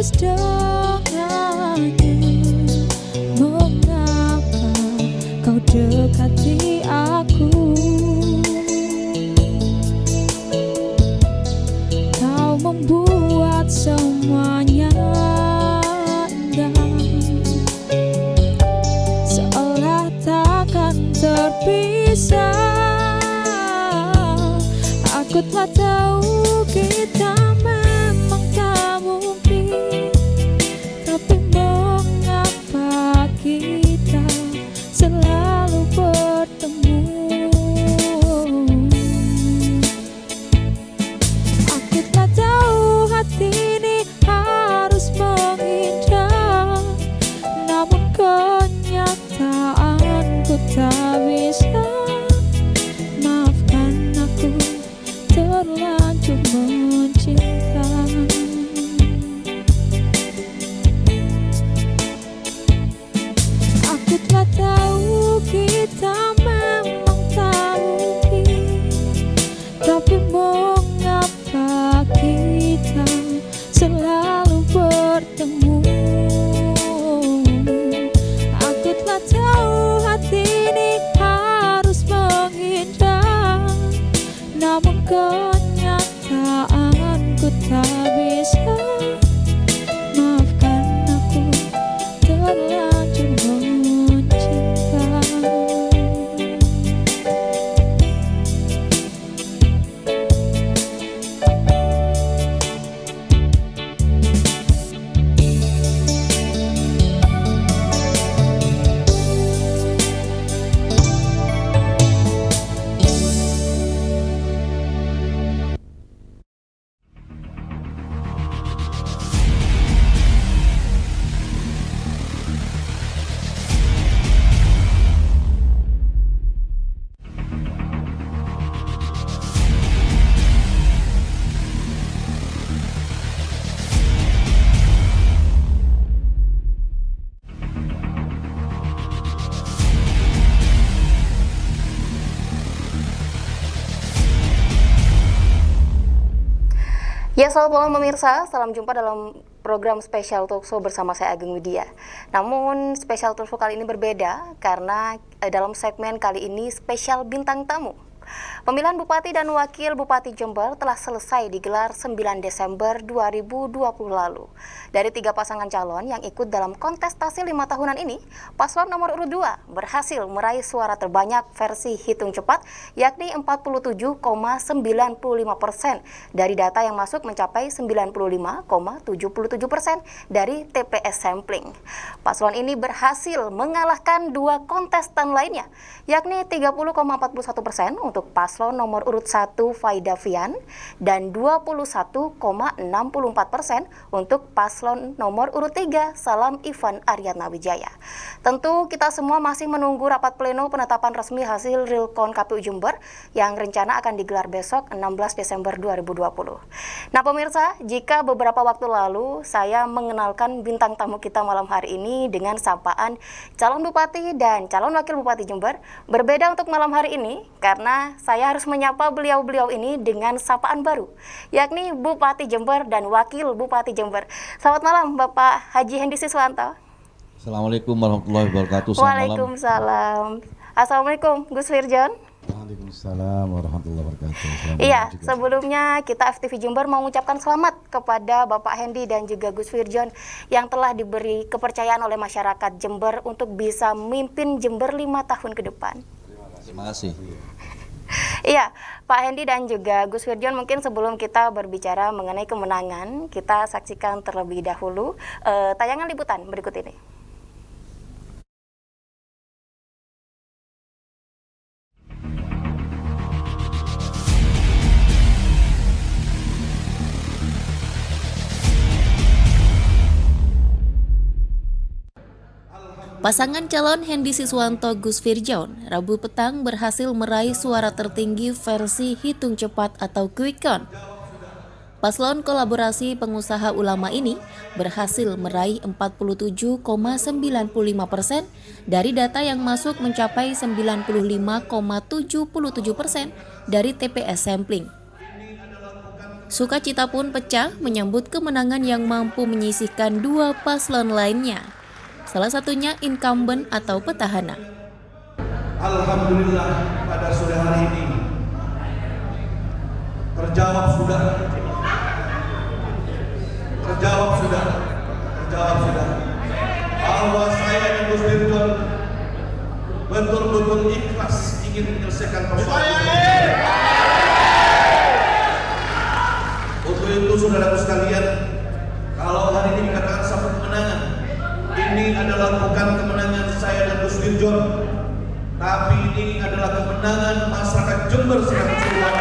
tulus denganku. Mengapa kau dekati aku? Kau membuat semuanya indah, seolah takkan terpisah. Aku telah tahu kita memang tak mungkin, tapi mengapa kita selalu bertemu? Aku telah tahu hati ini harus menghindar, namun kenyataanku tak bisa. Maafkan aku terlanjur mencinta. Aku telah tahu kita memang tak mungkin, tapi mengapa kita selalu bertemu? Aku telah tahu hati ini harus menghindar, namun kenyataanku tak bisa. Maafkan aku terlanjur mencinta. Ya, selamat malam pemirsa, salam jumpa dalam program spesial talkshow bersama saya Ageng Widya. Namun spesial talkshow kali ini berbeda karena dalam segmen kali ini spesial bintang tamu. Pemilihan Bupati dan Wakil Bupati Jember telah selesai digelar 9 Desember 2020 lalu. Dari 3 pasangan calon yang ikut dalam kontestasi 5 tahunan ini, paslon nomor urut 2 berhasil meraih suara terbanyak versi hitung cepat, yakni 47,95%. Dari data yang masuk mencapai 95,77% dari TPS sampling. Paslon ini berhasil mengalahkan 2 kontestan lainnya, yakni 30,41% untuk paslon nomor urut 1 Faida Fian dan 21,64% untuk paslon nomor urut 3 Salam Ivan Aryatna Wijaya. Tentu kita semua masih menunggu rapat pleno penetapan resmi hasil Realkon KPU Jember yang rencana akan digelar besok 16 Desember 2020. Nah pemirsa, jika beberapa waktu lalu saya mengenalkan bintang tamu kita malam hari ini dengan sapaan calon bupati dan calon wakil bupati Jember, berbeda untuk malam hari ini karena saya harus menyapa beliau-beliau ini dengan sapaan baru, yakni Bupati Jember dan Wakil Bupati Jember. Selamat malam Bapak Haji Hendy Siswanto. Assalamualaikum warahmatullahi wabarakatuh. Waalaikumsalam. Assalamualaikum Gus Firjon. Waalaikumsalam warahmatullahi wabarakatuh. Iya, sebelumnya kita FTV Jember mau mengucapkan selamat kepada Bapak Hendy dan juga Gus Firjon yang telah diberi kepercayaan oleh masyarakat Jember untuk bisa memimpin Jember 5 tahun ke depan. Terima kasih. Iya, Pak Hendy dan juga Gus Firjon, mungkin sebelum kita berbicara mengenai kemenangan, kita saksikan terlebih dahulu tayangan liputan berikut ini. Pasangan calon Hendy Siswanto Gus Firjon Rabu petang berhasil meraih suara tertinggi versi hitung cepat atau quick count. Paslon kolaborasi pengusaha ulama ini berhasil meraih 47,95% dari data yang masuk mencapai 95,77% dari TPS sampling. Sukacita pun pecah menyambut kemenangan yang mampu menyisihkan dua paslon lainnya. Salah satunya incumbent atau petahana. Alhamdulillah pada sore hari ini terjawab sudah bahwa saya dan Gus Dirjon betul-betul ikhlas ingin menyelesaikan persoalan ini. Untuk itu saudaraku sekalian, kalau hari ini dikatakan satu kemenangan, ini adalah bukan kemenangan saya dan Gus Dirjon, tapi ini adalah kemenangan masyarakat Jember secara keseluruhan.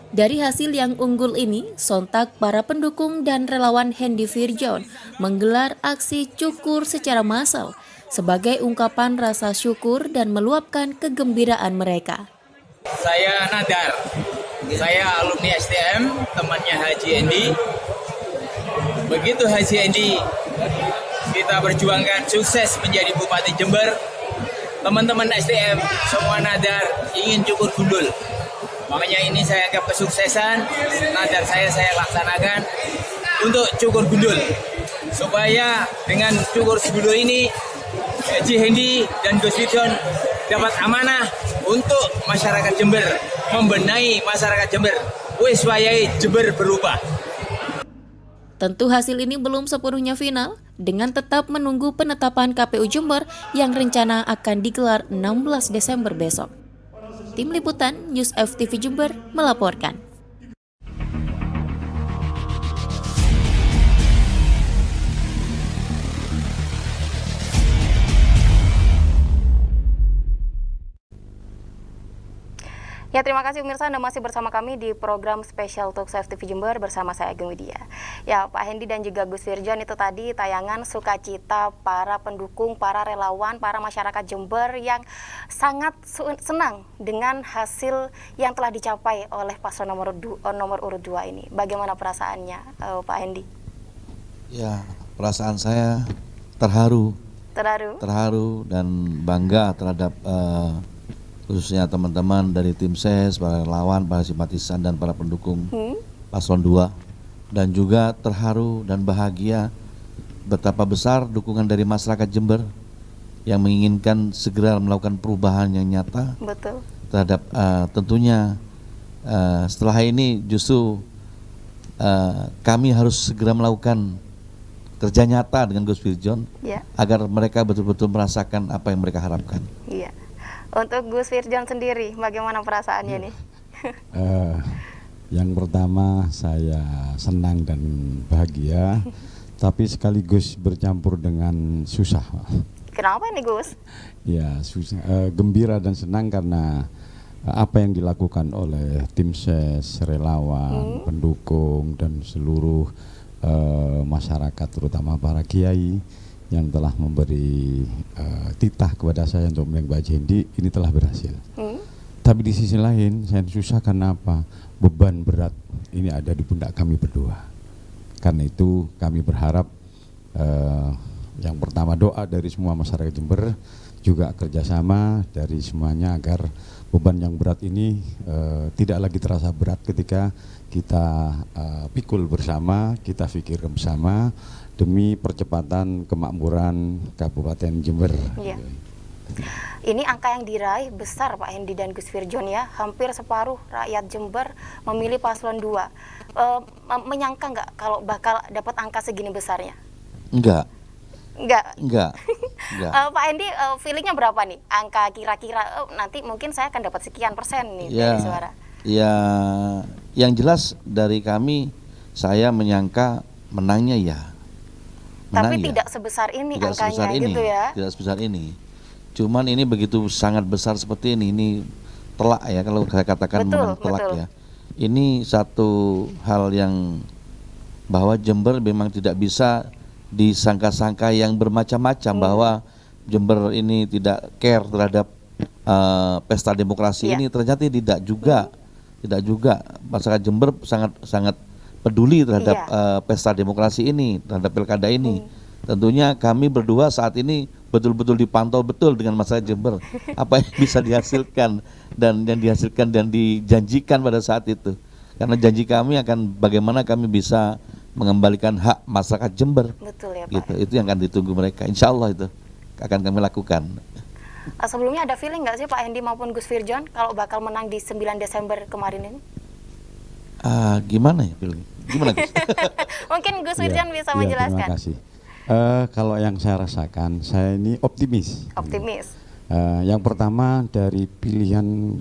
Dari hasil yang unggul ini, sontak para pendukung dan relawan Hendy Virjon menggelar aksi cukur secara massal sebagai ungkapan rasa syukur dan meluapkan kegembiraan mereka. Saya Nadar, saya alumni STM, temannya Haji Hendy. Begitu Haji Hendy kita berjuangkan sukses menjadi Bupati Jember, teman-teman STM semua Nadar ingin cukur gundul. Makanya ini saya anggap kesuksesan, nadar saya laksanakan untuk cukur gundul. Supaya dengan cukur gundul ini, Haji Hendy dan Gus Dirjon dapat amanah untuk masyarakat Jember, membenahi masyarakat Jember. Wis wayahe Jember berubah. Tentu hasil ini belum sepenuhnya final, dengan tetap menunggu penetapan KPU Jember yang rencana akan digelar 16 Desember besok. Tim Liputan News FTV Jember melaporkan. Ya, terima kasih pemirsa, Anda masih bersama kami di program spesial Talk FTV Jember bersama saya Ageng Widya. Ya, Pak Hendy dan juga Gus Dirjon, itu tadi tayangan sukacita para pendukung, para relawan, para masyarakat Jember yang sangat senang dengan hasil yang telah dicapai oleh paslon nomor urut 2 ini. Bagaimana perasaannya, Pak Hendy? Ya, perasaan saya terharu dan bangga terhadap khususnya teman-teman dari tim SES, para relawan, para simpatisan dan para pendukung paslon 2, dan juga terharu dan bahagia betapa besar dukungan dari masyarakat Jember yang menginginkan segera melakukan perubahan yang nyata. Betul. Terhadap tentunya setelah ini justru kami harus segera melakukan kerja nyata dengan Gus Dirjon agar mereka betul-betul merasakan apa yang mereka harapkan. Iya. Untuk Gus Dirjon sendiri, bagaimana perasaannya nih? Yang pertama saya senang dan bahagia, tapi sekaligus bercampur dengan susah. Kenapa nih Gus? Ya, susah, gembira dan senang karena apa yang dilakukan oleh tim SES, relawan, pendukung dan seluruh masyarakat, terutama para kiai yang telah memberi titah kepada saya untuk memilih Haji Hendy, ini telah berhasil. Tapi di sisi lain saya susah karena apa? Beban berat ini ada di pundak kami berdua. Karena itu kami berharap yang pertama doa dari semua masyarakat Jember, juga kerjasama dari semuanya agar beban yang berat ini tidak lagi terasa berat ketika kita pikul bersama, kita pikirkan bersama demi percepatan kemakmuran Kabupaten Jember. Iya. Ini angka yang diraih besar Pak Hendy dan Gus Dirjon ya, hampir separuh rakyat Jember memilih paslon 2. Menyangka nggak kalau bakal dapat angka segini besarnya? Enggak. Pak Hendy, feelingnya berapa nih? Angka kira-kira nanti mungkin saya akan dapat sekian persen nih dari suara. Ya, yang jelas dari kami, saya menyangka menangnya ya. Tapi tidak sebesar ini angkanya gitu ya? Tidak sebesar ini. Cuman ini begitu sangat besar seperti ini telak ya, kalau saya katakan menang telak ya. Ini satu hal yang bahwa Jember memang tidak bisa disangka-sangka yang bermacam-macam, bahwa Jember ini tidak care terhadap pesta demokrasi ini, ternyata tidak juga. Masyarakat Jember sangat peduli terhadap pesta demokrasi ini, terhadap pilkada ini. tentunya kami berdua saat ini betul-betul dipantau betul dengan masyarakat Jember, apa yang bisa dihasilkan dan yang dihasilkan dan dijanjikan pada saat itu. Karena janji kami akan bagaimana kami bisa mengembalikan hak masyarakat Jember. Betul ya Pak. Gitu. Itu yang akan ditunggu mereka. Insya Allah itu akan kami lakukan. Sebelumnya ada feeling nggak sih Pak Hendy maupun Gus Firjon kalau bakal menang di 9 Desember kemarin ini? Gimana ya feeling? Gimana Gus? Mungkin Gus Firjon bisa menjelaskan. Terima kasih. Kalau yang saya rasakan, saya ini optimis. Optimis. Yang pertama dari pilihan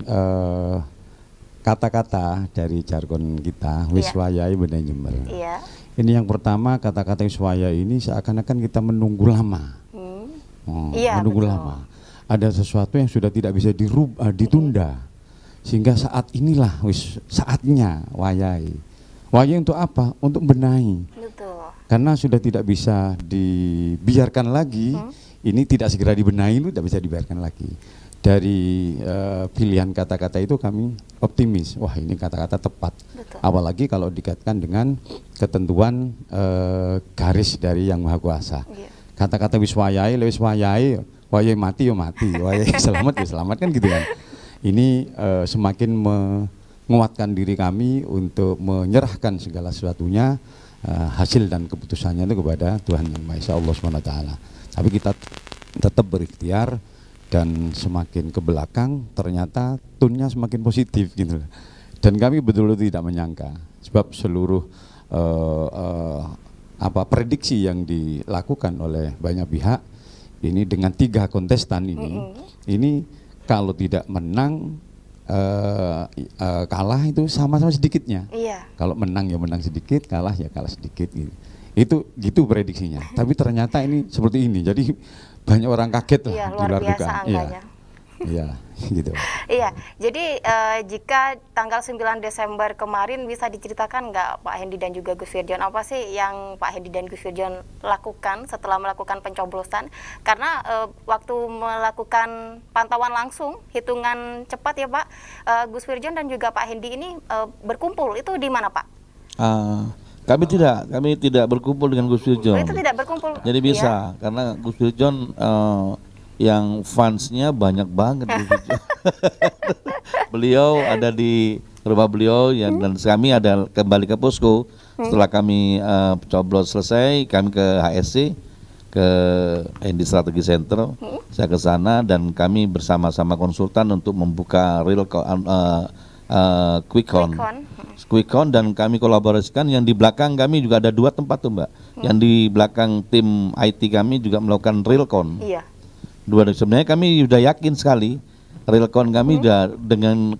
kata-kata dari jargon kita, wiswayai benai Jember. Iya. Ini yang pertama, kata-kata wiswaya ini seakan-akan kita menunggu lama. Iya, menunggu betul. lama. Ada sesuatu yang sudah tidak bisa ditunda. Sehingga saat inilah saatnya wayai. Wayai untuk apa? Untuk benahi. Betul. Karena sudah tidak bisa dibiarkan lagi, ini tidak segera dibenahi itu tidak bisa dibiarkan lagi. Dari pilihan kata-kata itu kami optimis, wah ini kata-kata tepat. Betul. Apalagi kalau dikaitkan dengan ketentuan garis dari Yang Maha Kuasa. Iya. Kata-kata wiswayai, wayai mati ya mati, wayai selamat ya selamat kan gitu kan. Ini semakin menguatkan diri kami untuk menyerahkan segala sesuatunya, hasil dan keputusannya itu kepada Tuhan Yang Maha Esa, Allah SWT. Tapi kita tetap berikhtiar dan semakin ke belakang ternyata tone-nya semakin positif gitu. Dan kami betul-betul tidak menyangka sebab seluruh prediksi yang dilakukan oleh banyak pihak ini dengan 3 kontestan ini kalau tidak menang kalah itu sama-sama sedikitnya. Iya. Kalau menang ya menang sedikit, kalah ya kalah sedikit gitu. Itu gitu prediksinya. Tapi ternyata ini seperti ini. Jadi banyak orang kaget lah Iya, di luar luar biasa dugaan. angkanya. Iya, gitu. Iya, jadi jika tanggal 9 Desember kemarin bisa diceritakan nggak Pak Hendy dan juga Gus Firjon, apa sih yang Pak Hendy dan Gus Firjon lakukan setelah melakukan pencoblosan? Karena waktu melakukan pantauan langsung, hitungan cepat ya Pak, Gus Firjon dan juga Pak Hendy ini berkumpul, itu di mana Pak? Kami tidak berkumpul dengan Gus Firjon. Itu tidak berkumpul? Jadi bisa, karena Gus Firjon yang fansnya banyak banget. Beliau ada di rumah beliau ya, dan kami ada kembali ke posko setelah kami coblos selesai, kami ke HSC, ke Hendy Strategi Center. Saya ke sana dan kami bersama-sama konsultan untuk membuka quick count dan kami kolaborasikan. Yang di belakang kami juga ada 2 tempat tuh Mbak. Yang di belakang tim IT kami juga melakukan real count. Iya. Sebenarnya kami sudah yakin sekali real count kami sudah dengan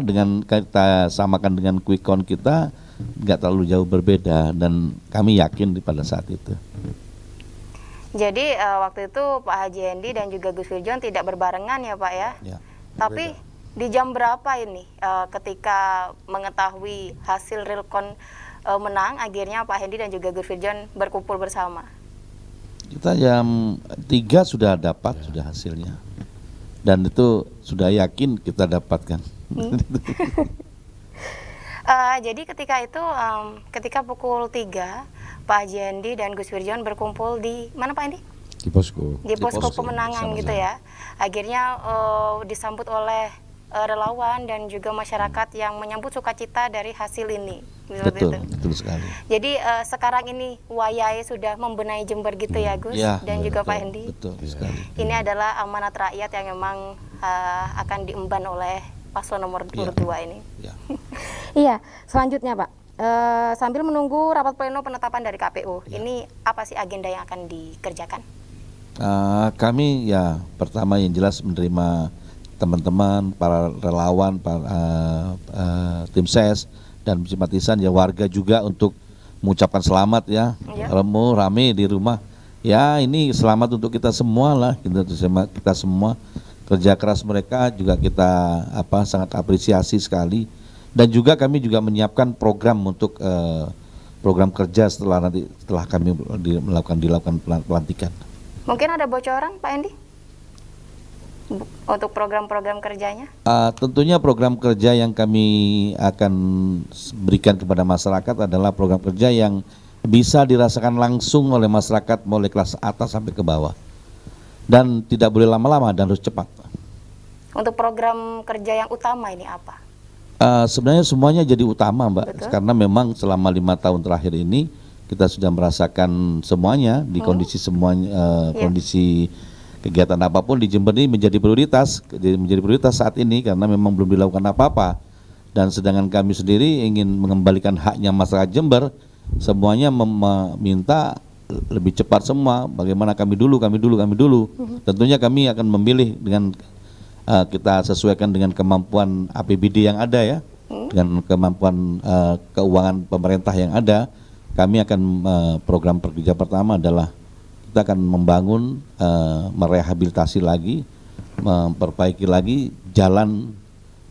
dengan kita samakan dengan quick count kita nggak terlalu jauh berbeda, dan kami yakin pada saat itu. Jadi waktu itu Pak Haji Hendy dan juga Gus Firjon tidak berbarengan ya Pak ya? Ya, tapi di jam berapa ini ketika mengetahui hasil real count menang, akhirnya Pak Hendy dan juga Gus Firjon berkumpul bersama? Kita jam 3 sudah dapat sudah hasilnya, dan itu sudah yakin kita dapatkan. Jadi ketika itu ketika pukul 3 Pak Haji Hendy dan Gus Firjon berkumpul di mana Pak Hendy? Di posko. Di posko pemenangan sama-sama. gitu ya. Akhirnya disambut oleh relawan dan juga masyarakat yang menyambut sukacita dari hasil ini. Betul sekali. Jadi sekarang ini wayai sudah membenahi Jember gitu ya Gus dan juga Pak Hendy. Betul sekali. Ini adalah amanat rakyat yang memang akan diemban oleh paslon nomor 2 ini. Ya. Iya, selanjutnya Pak, sambil menunggu rapat pleno penetapan dari KPU, ini apa sih agenda yang akan dikerjakan? Kami ya pertama yang jelas menerima teman-teman, para relawan, para tim ses dan simpatisan ya, warga juga untuk mengucapkan selamat ya. Rame di rumah. Ya ini selamat untuk kita semua lah, kita semua. Kerja keras mereka juga kita sangat apresiasi sekali. Dan juga kami juga menyiapkan program untuk program kerja setelah kami dilakukan pelantikan. Mungkin ada bocoran Pak Hendy untuk program-program kerjanya? Tentunya program kerja yang kami akan berikan kepada masyarakat adalah program kerja yang bisa dirasakan langsung oleh masyarakat mulai kelas atas sampai ke bawah. Dan tidak boleh lama-lama dan harus cepat. Untuk program kerja yang utama ini apa? Sebenarnya semuanya jadi utama, Mbak. Betul. Karena memang selama 5 tahun terakhir ini kita sudah merasakan semuanya di kondisi semuanya, kondisi kegiatan apapun di Jember ini menjadi prioritas saat ini karena memang belum dilakukan apa-apa. Dan sedangkan kami sendiri ingin mengembalikan haknya masyarakat Jember, semuanya meminta lebih cepat semua. Bagaimana kami dulu. Tentunya kami akan memilih dengan kita sesuaikan dengan kemampuan APBD yang ada ya, dengan kemampuan keuangan pemerintah yang ada. Kami akan program kerja pertama adalah kita akan membangun, merehabilitasi lagi, memperbaiki lagi jalan,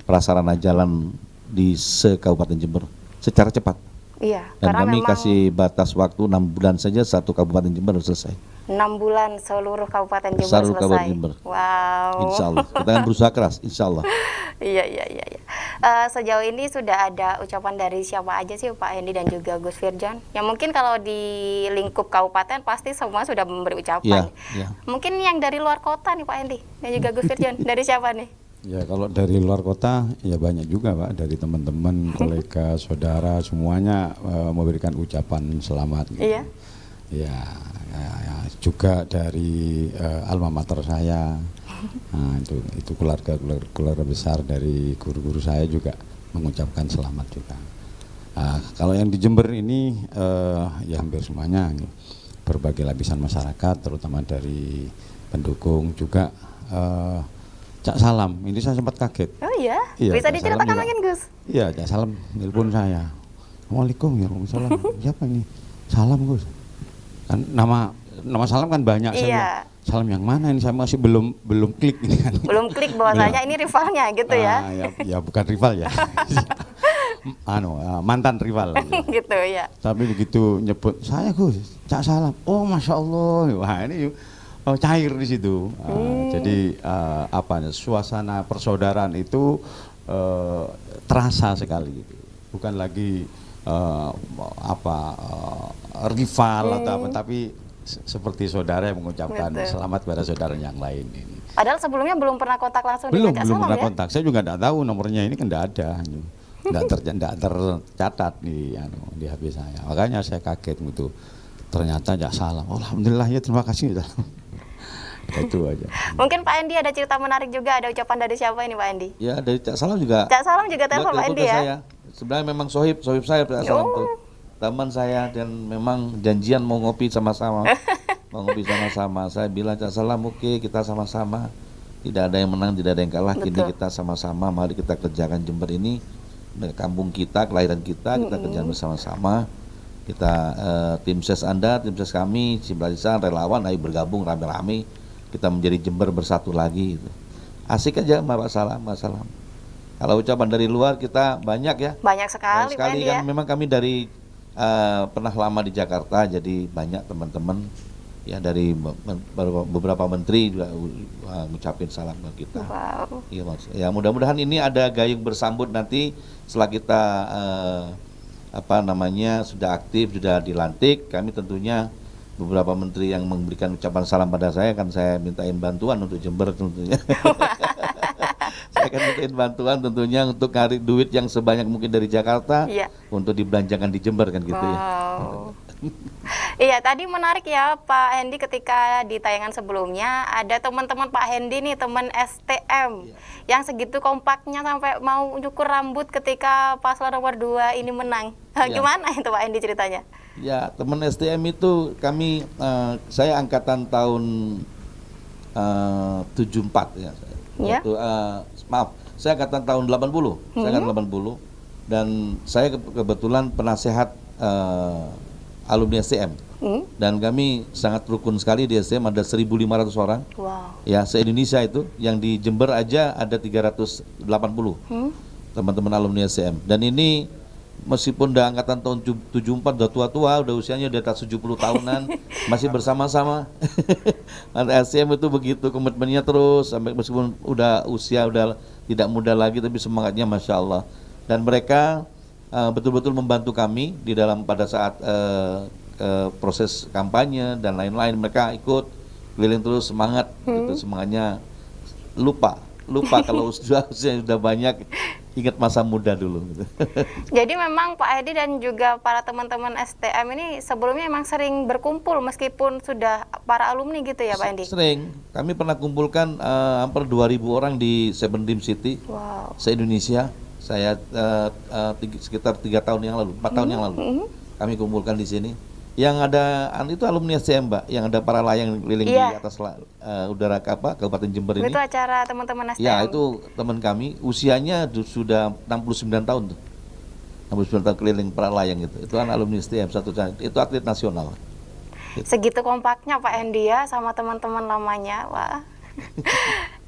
prasarana jalan di se-Kabupaten Jember secara cepat. Iya, Dan karena kami memang kasih batas waktu 6 bulan saja satu Kabupaten Jember selesai. 6 bulan seluruh Kabupaten Jember Seluruh selesai. Kabupaten Jember. Wow. Insya Allah. Kita akan berusaha keras, insya Allah. Iya. Sejauh ini sudah ada ucapan dari siapa aja sih Pak Hendy dan juga Gus Firjon? Yang mungkin kalau di lingkup kabupaten pasti semua sudah memberi ucapan. Iya. Mungkin yang dari luar kota nih Pak Hendy dan juga Gus Firjon, dari siapa nih? Ya kalau dari luar kota ya banyak juga Pak, dari teman-teman, kolega, saudara semuanya memberikan ucapan selamat. Gitu. Iya. Ya, juga dari alma mater saya. Nah, itu keluarga besar dari guru-guru saya juga mengucapkan selamat juga. Kalau yang di Jember ini ya hampir semuanya berbagai lapisan masyarakat, terutama dari pendukung juga. Cak Salam, ini saya sempat kaget. Oh iya? Cak Bisa Salam diceritakan juga. mungkin Gus? Iya, Cak Salam nelpon saya. Assalamualaikum ya, Waalaikumsalam. Siapa ini? Salam Gus. Kan nama Salam kan banyak. Iya. Salam yang mana ini? Saya masih belum klik ini kan. Belum klik bahwasanya ini rivalnya gitu ya? Ya bukan rival ya. Mantan rival. Gitu ya. Tapi begitu nyebut saya Gus, Cak Salam. Oh Masya Allah. Wah ini cair di situ. Jadi suasana persaudaraan itu terasa sekali. Bukan lagi rival atau apa, tapi seperti saudara yang mengucapkan selamat kepada saudara yang lain ini. Padahal sebelumnya belum pernah kontak langsung Belum dengan Cak Salam pernah ya? kontak. Saya juga tidak tahu nomornya ini kan tidak ada. Tidak tercatat di HP saya. Makanya saya kaget gitu. Ternyata Cak Salam. Oh, alhamdulillah ya, terima kasih. Itu aja. Mungkin Pak Hendy ada cerita menarik juga, ada ucapan dari siapa ini Pak Hendy? Ya dari Cak Salam juga. Cak Salam juga telepon Pak Hendy ya? Saya. Sebenarnya memang sohib saya Cak Salam tuh. Teman saya dan memang janjian mau ngopi sama-sama. Saya bilang Cak Salam oke, kita sama-sama. Tidak ada yang menang, tidak ada yang kalah. Kini kita sama-sama, mari kita kerjakan Jember ini. Kampung kita, kelahiran kita kerjakan bersama-sama. Kita tim ses Anda, tim ses kami, simpatisan, relawan, ayo bergabung rame-rame. Kita menjadi Jember bersatu lagi. Gitu. Asik aja Mbak Salam. Kalau ucapan dari luar kita banyak ya. Banyak sekali Pak Hendy kan ya. memang kami dari pernah lama di Jakarta, jadi banyak teman-teman ya dari beberapa menteri juga ngucapin salam ke kita. Wow. Iya Mas. Ya mudah-mudahan ini ada gayung bersambut nanti setelah kita sudah aktif, sudah dilantik, kami tentunya beberapa menteri yang memberikan ucapan salam pada saya akan saya mintain bantuan untuk Jember tentunya. Saya akan mintain bantuan tentunya untuk cari duit yang sebanyak mungkin dari Jakarta untuk dibelanjakan di Jember kan gitu ya. Iya, tadi menarik ya Pak Hendy, ketika di tayangan sebelumnya ada teman-teman Pak Hendy nih, teman STM yang segitu kompaknya sampai mau nyukur rambut ketika paslon nomor 2 ini menang. Gimana itu Pak Hendy ceritanya? Ya, teman STM itu kami saya angkatan tahun 74 ya. Waktu, saya angkatan tahun 80. Saya angkatan 80 dan saya kebetulan penasehat alumni STM. Dan kami sangat rukun sekali di STM, ada 1.500 orang. Wow. Ya, se-Indonesia itu, yang di Jember aja ada 380 teman-teman alumni STM. Dan ini meskipun udah angkatan tahun 74, udah tua-tua, udah usianya di atas 70 tahunan, masih bersama-sama. STM itu begitu komitmennya terus, sampai meskipun udah usia udah tidak muda lagi, tapi semangatnya Masya Allah. Dan mereka betul-betul membantu kami di dalam pada saat proses kampanye dan lain-lain, mereka ikut keliling terus, semangat gitu, semangatnya lupa kalau sudah banyak, ingat masa muda dulu gitu. Jadi memang Pak Edi dan juga para teman-teman STM ini sebelumnya memang sering berkumpul meskipun sudah para alumni gitu ya Pak Edi? Sering, kami pernah kumpulkan hampir 2.000 orang di Seven Dream City, se-Indonesia. Saya sekitar 3 tahun yang lalu, 4 tahun yang lalu, kami kumpulkan di sini. Yang ada itu alumni STM, Mbak, yang ada para layang keliling di atas udara Kabupaten Jember ini. Itu acara teman-teman STM. Ya, itu teman kami, usianya sudah 69 tahun tuh. 69 tahun keliling para layang itu. Itu kan alumni STM itu atlet nasional. Segitu kompaknya Pak Hendy ya sama teman-teman lamanya, wah.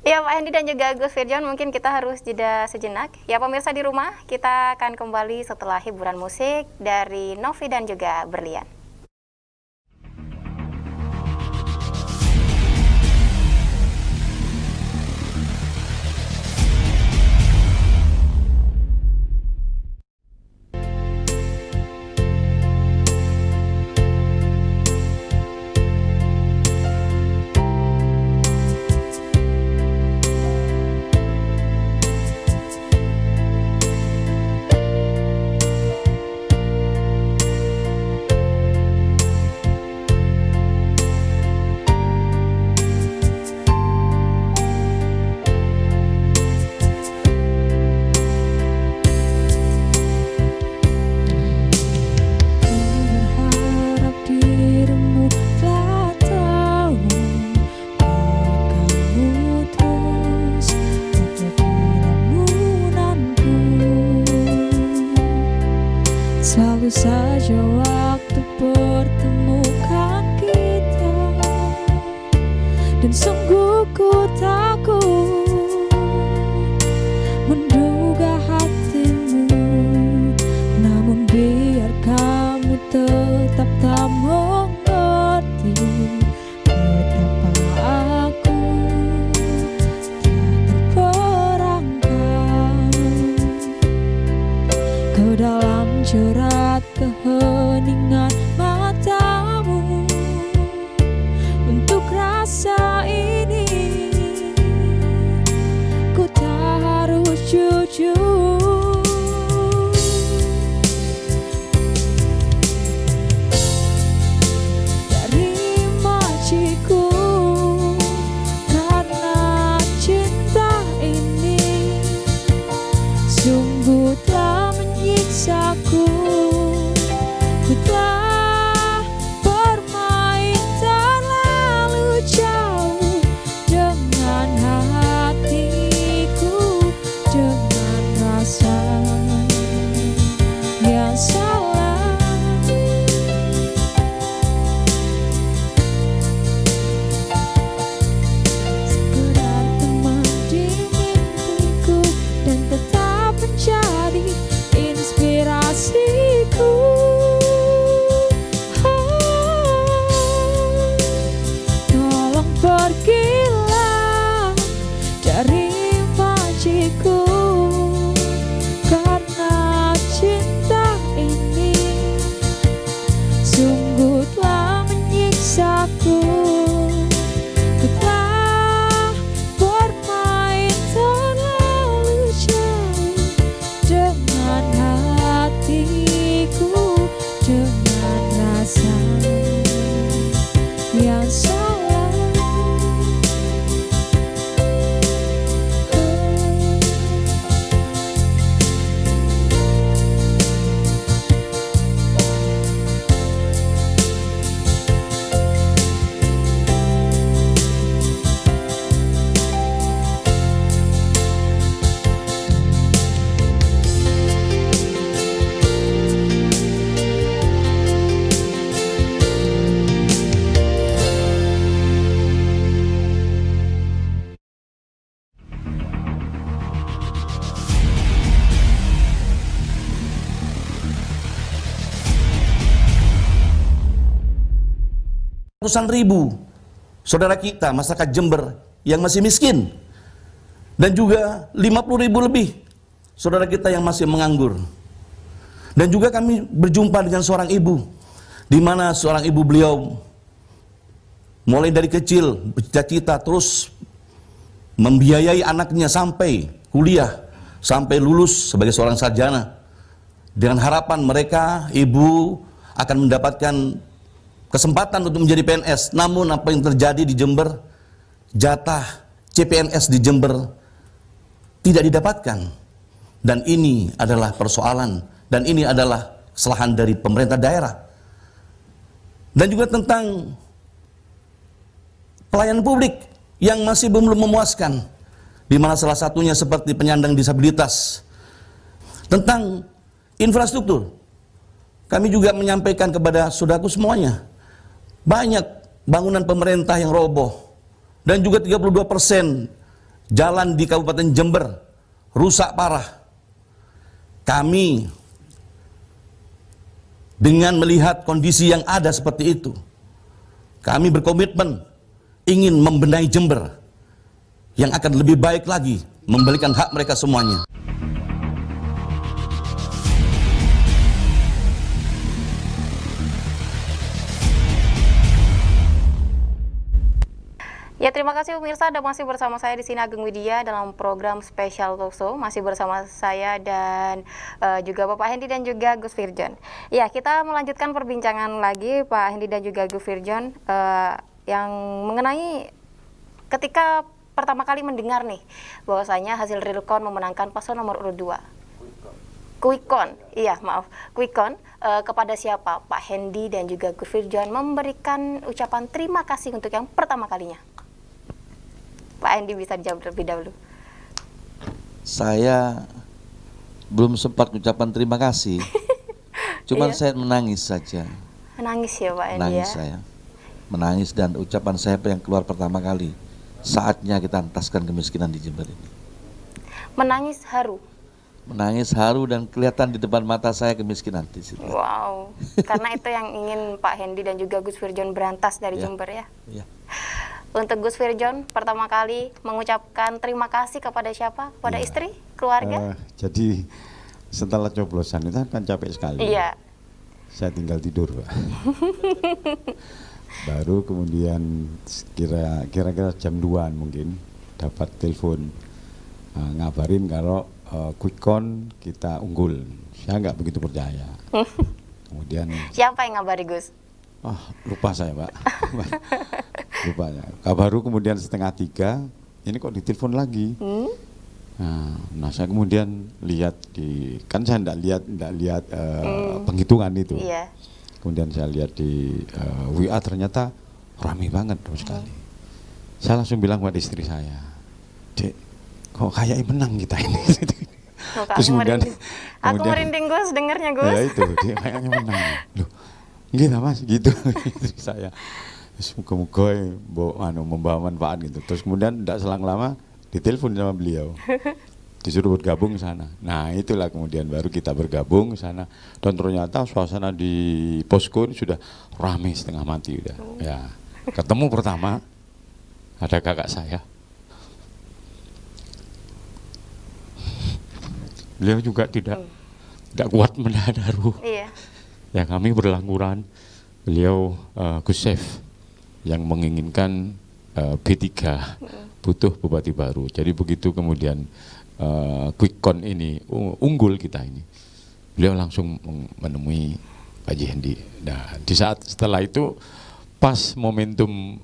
Ya Pak Hendy dan juga Gus Firjon, mungkin kita harus jeda sejenak. Ya pemirsa di rumah, kita akan kembali setelah hiburan musik dari Novi dan juga Berlian. Selalu saja waktu pertemukan kita, dan sungguh ku takut menduga hatimu. Namun biar kamu tetap tak mengerti betapa aku tak terperangkap ke dalam jerat keheningan matamu. Untuk rasa ini ku tak harus jujur. Dari majiku, karena cinta ini sungguh telah menyiksaku. Ku telah bermain terlalu jauh dengan hatiku, dengan rasa yang salah. Sekedar teman di mimpiku dan tetap menjadi inspirasiku. Tolong pergilah dari majiku, karena cinta ini sungguh telah menyiksaku. Ku telah bermain terlalu jauh dengan hatiku, dengan rasa yang salah. Ratusan ribu saudara kita masyarakat Jember yang masih miskin, dan juga 50.000 lebih saudara kita yang masih menganggur. Dan juga kami berjumpa dengan seorang ibu di mana seorang ibu beliau mulai dari kecil bercita-cita terus membiayai anaknya sampai kuliah, sampai lulus sebagai seorang sarjana. Dengan harapan mereka, ibu akan mendapatkan kesempatan untuk menjadi PNS. Namun apa yang terjadi di Jember, jatah CPNS di Jember tidak didapatkan. Dan ini adalah persoalan, dan ini adalah kesalahan dari pemerintah daerah. Dan juga tentang pelayanan publik yang masih belum memuaskan, di mana salah satunya seperti penyandang disabilitas. Tentang infrastruktur, kami juga menyampaikan kepada saudaraku semuanya, banyak bangunan pemerintah yang roboh, dan juga 32% jalan di Kabupaten Jember rusak parah. Kami dengan melihat kondisi yang ada seperti itu, kami berkomitmen ingin membenahi Jember yang akan lebih baik lagi, memberikan hak mereka semuanya. Ya, terima kasih pemirsa, dan masih bersama saya di sini Ageng Widya dalam program Special Talk Show. Masih bersama saya dan juga Bapak Hendy dan juga Gus Firjon. Ya, kita melanjutkan perbincangan lagi Pak Hendy dan juga Gus Firjon yang mengenai ketika pertama kali mendengar nih bahwasanya hasil realcon memenangkan paslon nomor urut 2. Quickcon kepada siapa? Pak Hendy dan juga Gus Firjon memberikan ucapan terima kasih untuk yang pertama kalinya. Pak Hendy bisa dijawab terlebih dahulu. Saya belum sempat ucapan terima kasih, cuman saya menangis saja. Menangis ya Pak Hendy. Menangis saya, menangis, dan ucapan saya yang keluar pertama kali, saatnya kita entaskan kemiskinan di Jember ini. Menangis haru. Menangis haru dan kelihatan di depan mata saya kemiskinan di situ. Wow, karena itu yang ingin Pak Hendy dan juga Gus Firjon berantas dari Jember ya. Ya. Untuk Gus Firjon, pertama kali mengucapkan terima kasih kepada siapa? Kepada istri, keluarga? Jadi setelah coblosan itu kan capek sekali. Iya. Saya tinggal tidur, Pak. Baru kemudian kira-kira jam 2-an mungkin dapat telepon ngabarin kalau Quickcon kita unggul. Saya nggak begitu percaya. Kemudian siapa yang ngabari Gus? Lupa saya, Pak. Lupa ya. Baru kemudian 2:30 ini kok ditelepon lagi. Nah saya kemudian lihat kan saya enggak lihat penghitungan itu. Iya. Kemudian saya lihat di WA ternyata ramai banget sekali. Saya langsung bilang pada istri saya, Dek, kok kayaknya menang kita ini. Terus kemudian aku merinding Gus dengarnya Gus. Ya itu, dia kayaknya menang. Loh, gitu Mas, gitu saya. Semoga-moga membawa manfaat gitu. Terus kemudian tidak selang lama ditelepon sama beliau, disuruh bergabung ke sana. Nah itulah kemudian baru kita bergabung ke sana. Dan ternyata suasana di posko ini sudah ramai setengah mati udah. Ya, ketemu pertama ada kakak saya. Beliau juga tidak kuat menahan haru. Iya. Ya kami berlangguran. Beliau Gus Chef yang menginginkan B3 butuh bupati baru. Jadi begitu kemudian Quickcon ini unggul kita ini, beliau langsung menemui Pak Hendy. Nah di saat setelah itu pas momentum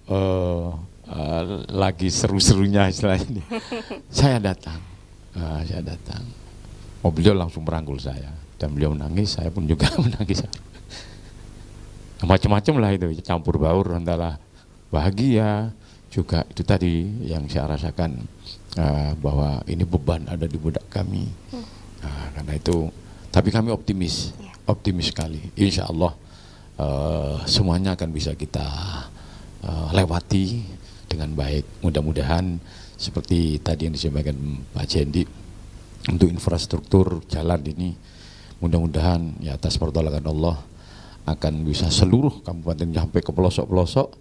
lagi seru-serunya istilahnya, saya datang. Beliau langsung merangkul saya dan beliau menangis, saya pun juga menangis. Macam-macam lah itu, campur baur antara bahagia juga itu tadi yang saya rasakan bahwa ini beban ada di benak kami. Karena itu, tapi kami optimis sekali. Insya Allah semuanya akan bisa kita lewati dengan baik. Mudah-mudahan seperti tadi yang disampaikan Pak Hendy untuk infrastruktur jalan ini, mudah-mudahan ya atas pertolongan Allah akan bisa seluruh kabupaten sampai ke pelosok-pelosok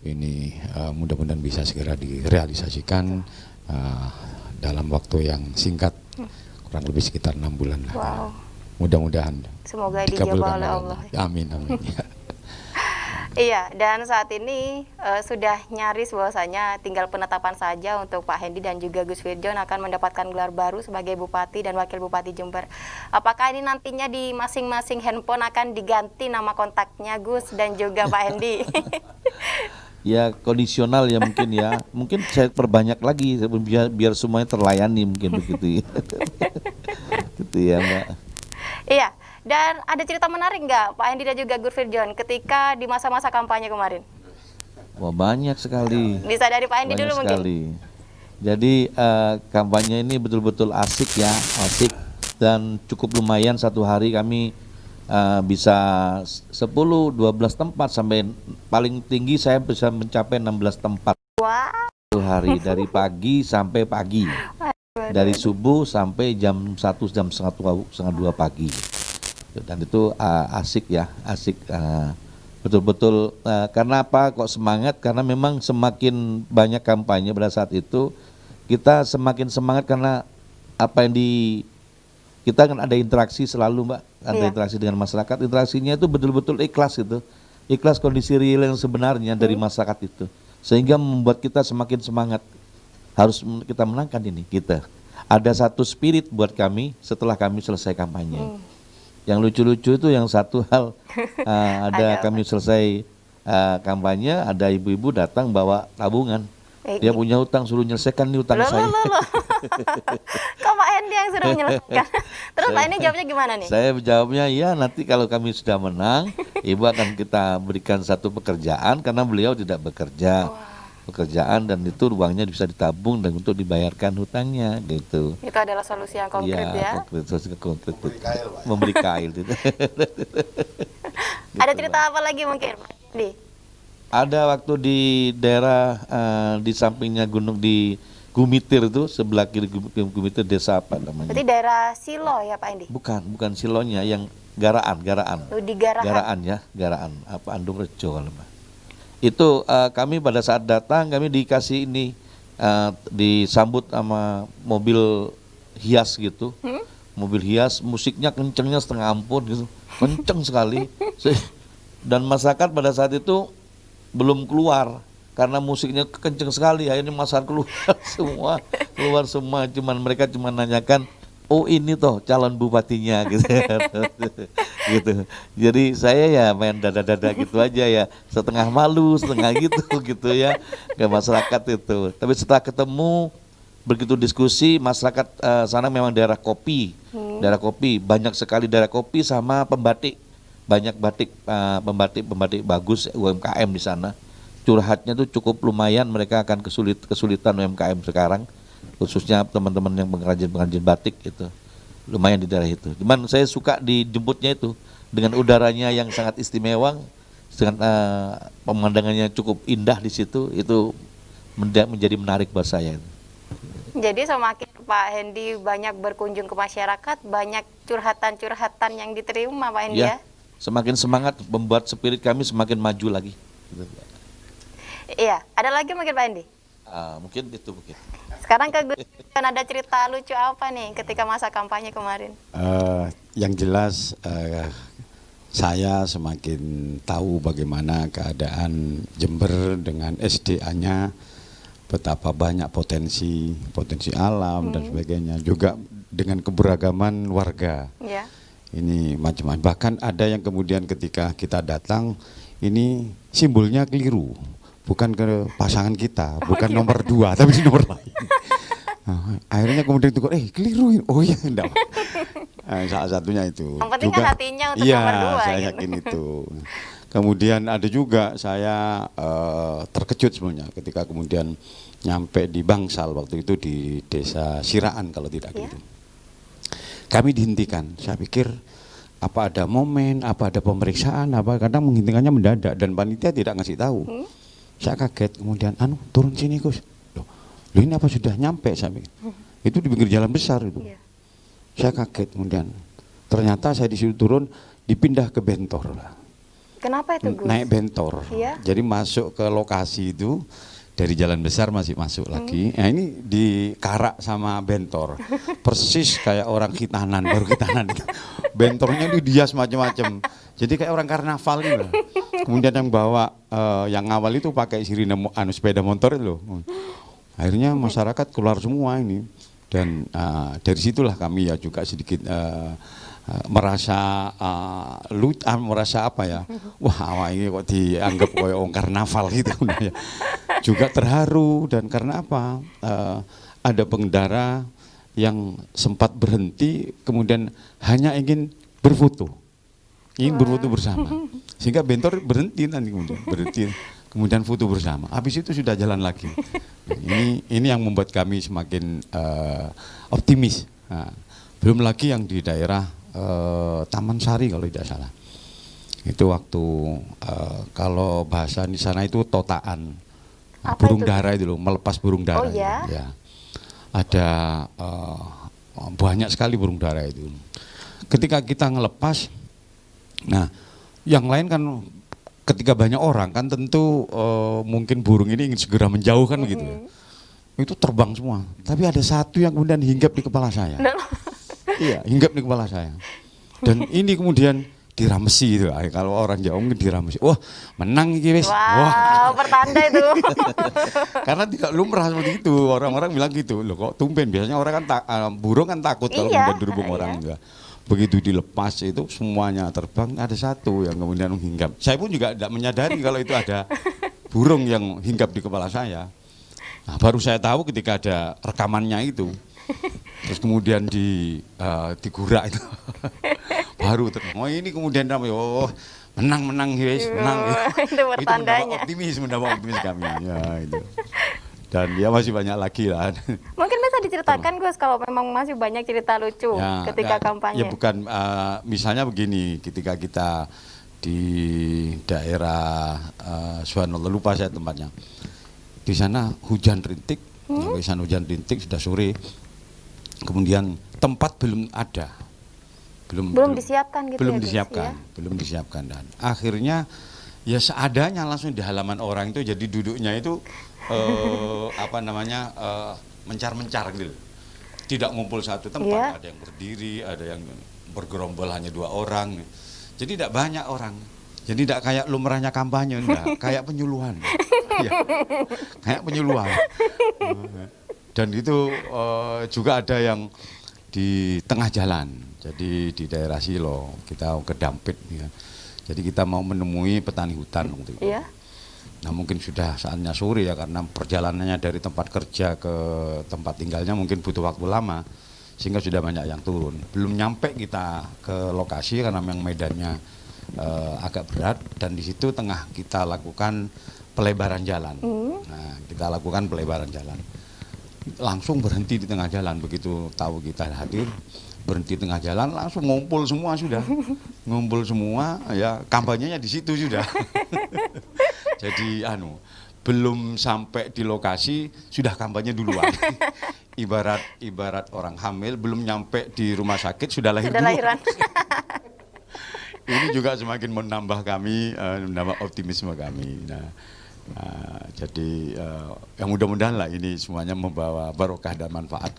ini, mudah-mudahan bisa segera direalisasikan dalam waktu yang singkat, kurang lebih sekitar 6 bulan. Wow. Mudah-mudahan semoga dijawab oleh Allah. Amin. Iya, dan saat ini sudah nyaris bahwasanya tinggal penetapan saja untuk Pak Hendy dan juga Gus Wirjon akan mendapatkan gelar baru sebagai Bupati dan Wakil Bupati Jember. Apakah ini nantinya di masing-masing handphone akan diganti nama kontaknya Gus dan juga Pak Hendy? Ya kondisional ya mungkin ya. Mungkin saya perbanyak lagi biar semuanya terlayani mungkin begitu ya. Gitu ya Mbak. Iya. Dan ada cerita menarik nggak Pak Hendy dan juga Gus Wirjon ketika di masa-masa kampanye kemarin? Wah banyak sekali. Bisa dari Pak Hendy Banyak dulu sekali. mungkin. Jadi kampanye ini betul-betul asik ya, asik dan cukup lumayan. Satu hari kami bisa 10-12 tempat, sampai paling tinggi saya bisa mencapai 16 tempat. Wow. Satu hari dari pagi sampai pagi. Dari subuh sampai jam 1, jam setengah 2 pagi. Dan itu asik ya, asik betul-betul. Karena apa kok semangat? Karena memang semakin banyak kampanye pada saat itu kita semakin semangat, karena apa yang kita kan ada interaksi selalu Mbak, ada interaksi dengan masyarakat. Interaksinya itu betul-betul ikhlas gitu, ikhlas kondisi real yang sebenarnya dari masyarakat itu, sehingga membuat kita semakin semangat. Harus kita menangkan ini. Kita ada satu spirit buat kami setelah kami selesai kampanye. Yang lucu-lucu itu yang satu hal, ada kami selesai kampanye, ada ibu-ibu datang bawa tabungan. Dia punya utang, suruh nyelesaikan nih utang saya. Kok Pak Hendy yang suruh menyelesaikan? Terus Pak Hendy jawabnya gimana nih? Saya jawabnya, ya nanti kalau kami sudah menang, Ibu akan kita berikan satu pekerjaan, karena beliau tidak bekerja. Pekerjaan, dan itu uangnya bisa ditabung dan untuk dibayarkan hutangnya gitu. Itu adalah solusi yang konkret ya. Konkret, solusi konkret. Memberi kail gitu. Ada cerita apa lagi mungkin Pak Hendy? Ada waktu di daerah di sampingnya gunung di Gumitir itu, sebelah kiri Gumitir, desa apa namanya? Berarti daerah Silo ya Pak Hendy? Bukan Silonya, yang Garaan. Oh, di Garahan. Garaan ya, Garaan. Apa Andung Rejo kalau Mbak. Itu kami pada saat datang kami dikasih ini, disambut sama mobil hias gitu. Mobil hias, musiknya kencengnya setengah ampun gitu, kenceng sekali. Dan masyarakat pada saat itu belum keluar karena musiknya kenceng sekali. Akhirnya masyarakat keluar semua, mereka cuma nanyakan, oh ini toh calon bupatinya gitu. Gitu. Jadi saya ya main dada-dada gitu aja ya, setengah malu, setengah gitu ya ke masyarakat itu. Tapi setelah ketemu, begitu diskusi, masyarakat sana memang daerah kopi. Daerah kopi, banyak sekali daerah kopi sama pembatik. Banyak pembatik bagus UMKM di sana. Curhatnya tuh cukup lumayan, mereka akan kesulitan UMKM sekarang, khususnya teman-teman yang pengrajin batik itu. Lumayan di daerah itu. Cuman saya suka dijemputnya itu dengan udaranya yang sangat istimewa, dengan pemandangannya cukup indah di situ, itu menjadi menarik buat saya. Jadi semakin Pak Hendy banyak berkunjung ke masyarakat, banyak curhatan-curhatan yang diterima Pak Hendy ya? Semakin semangat, membuat spirit kami semakin maju lagi. Iya, ada lagi mungkin Pak Hendy? Mungkin itu mungkin. Sekarang ke Gus, ada cerita lucu apa nih ketika masa kampanye kemarin? Yang jelas saya semakin tahu bagaimana keadaan Jember dengan SDA-nya, betapa banyak potensi alam dan sebagainya, juga dengan keberagaman warga. Ya. Ini macam-macam. Bahkan ada yang kemudian ketika kita datang, ini simbolnya keliru. Bukan ke pasangan kita, bukan nomor 2, tapi di nomor lain. Nah, akhirnya kemudian itu, keliru. Oh iya, enggak. Salah satunya itu. Yang penting kan hatinya untuk nomor 2. Saya yakin itu. Kemudian ada juga saya terkejut sebenarnya ketika kemudian nyampe di Bangsal, waktu itu di desa Siraan kalau tidak gitu. Kami dihentikan. Saya pikir apa ada momen, apa ada pemeriksaan, kadang menghentikannya mendadak dan panitia tidak ngasih tahu. Saya kaget, kemudian turun sini Gus. Loh ini apa sudah nyampe? Saya pikir. Itu di pinggir jalan besar itu. Saya kaget, kemudian ternyata saya disuruh turun, dipindah ke Bentor lah. Kenapa itu Gus? Naik Bentor. Iya. Jadi masuk ke lokasi itu dari jalan besar masih masuk lagi. Nah ini di Karak sama Bentor. Persis kayak orang khitanan, baru khitanan. Bentornya itu dihias macam-macam. Jadi kayak orang karnaval gitu. Kemudian yang bawa, yang awal itu pakai sirine sepeda motor itu loh. Akhirnya masyarakat keluar semua ini. Dan dari situlah kami ya juga sedikit merasa merasa apa ya, wah awak ini kok dianggap kayak orang karnaval gitu. Ya. Juga terharu, dan karena apa, ada pengendara yang sempat berhenti kemudian hanya ingin berfoto bersama, sehingga bentor berhenti nanti, kemudian berhenti, kemudian foto bersama, habis itu sudah jalan lagi. Ini yang membuat kami semakin optimis. Nah, belum lagi yang di daerah Taman Sari kalau tidak salah, itu waktu kalau bahasa di sana itu totaan. Burung dara itu loh, melepas burung dara. Oh ya? Ya. Ada banyak sekali burung dara itu. Ketika kita ngelepas, nah yang lain kan ketika banyak orang kan tentu mungkin burung ini ingin segera menjauh kan gitu ya. Itu terbang semua. Tapi ada satu yang kemudian hinggap di kepala saya. Iya, hinggap di kepala saya. Dan ini kemudian diramesi itu. Kalau orang Jawa mungkin diramesi. Wah, menang iki wis. Wah, pertanda itu. Karena tidak lumrah seperti itu. Orang-orang bilang gitu. Loh kok tumben, biasanya orang kan burung kan takut kalau kemudian dirubung orang enggak. Begitu dilepas itu semuanya terbang, ada satu yang kemudian menghinggap. Saya pun juga tidak menyadari kalau itu ada burung yang hinggap di kepala saya. Nah, baru saya tahu ketika ada rekamannya itu. Terus kemudian digurak itu. Baru oh ini kemudian oh menang guys, menang. Itu pertandanya. Mendapat optimis kami. Ya itu. Dan dia masih banyak lagi lah. Mungkin bisa diceritakan Gus kalau memang masih banyak cerita lucu ya, ketika kampanye. Ya bukan, misalnya begini, ketika kita di daerah Subhanallah, lupa saya tempatnya. Di sana hujan rintik, di sana hujan rintik sudah sore. Kemudian tempat belum ada. Belum disiapkan gitu. Belum disiapkan dan akhirnya ya seadanya langsung di halaman orang itu, jadi duduknya itu mencar-mencar gitu. Tidak ngumpul satu tempat, ada yang berdiri, ada yang bergerombol hanya 2 orang. Jadi tidak banyak orang. Jadi tidak kayak lumrahnya kampanye, enggak, kayak penyuluhan. Ya, kayak penyuluhan. Dan itu juga ada yang di tengah jalan. Jadi di daerah Silo, kita ke Dampit ya. Jadi kita mau menemui petani hutan waktu itu. Iya. Nah mungkin sudah saatnya sore ya, karena perjalanannya dari tempat kerja ke tempat tinggalnya mungkin butuh waktu lama, sehingga sudah banyak yang turun. Belum nyampe kita ke lokasi karena memang medannya agak berat, dan di situ tengah kita lakukan pelebaran jalan. Nah kita lakukan pelebaran jalan. Langsung berhenti di tengah jalan, begitu tahu kita hadir, berhenti tengah jalan, langsung ngumpul semua sudah. Ngumpul semua, ya kampanyenya di situ sudah. Jadi belum sampai di lokasi sudah kampanye duluan. Ibarat orang hamil belum nyampe di rumah sakit sudah lahir duluan. Ini juga semakin menambah kami, menambah optimisme kami. Jadi yang mudah-mudahan lah ini semuanya membawa barokah dan manfaat.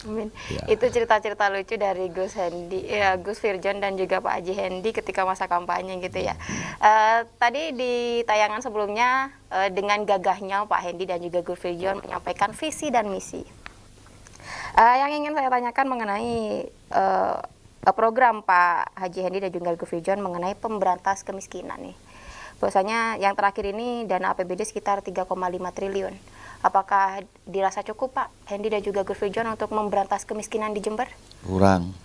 Amin. Ya. Itu cerita-cerita lucu dari Gus Hendy, Gus Firjon dan juga Pak Haji Hendy ketika masa kampanye gitu ya. Tadi di tayangan sebelumnya dengan gagahnya Pak Hendy dan juga Gus Firjon menyampaikan visi dan misi. Yang ingin saya tanyakan mengenai program Pak Haji Hendy dan juga Gus Firjon mengenai pemberantas kemiskinan nih. Bahwasanya yang terakhir ini dana APBD sekitar 3,5 triliun. Apakah dirasa cukup Pak Hendy dan juga Gus Firjon untuk memberantas kemiskinan di Jember? Kurang.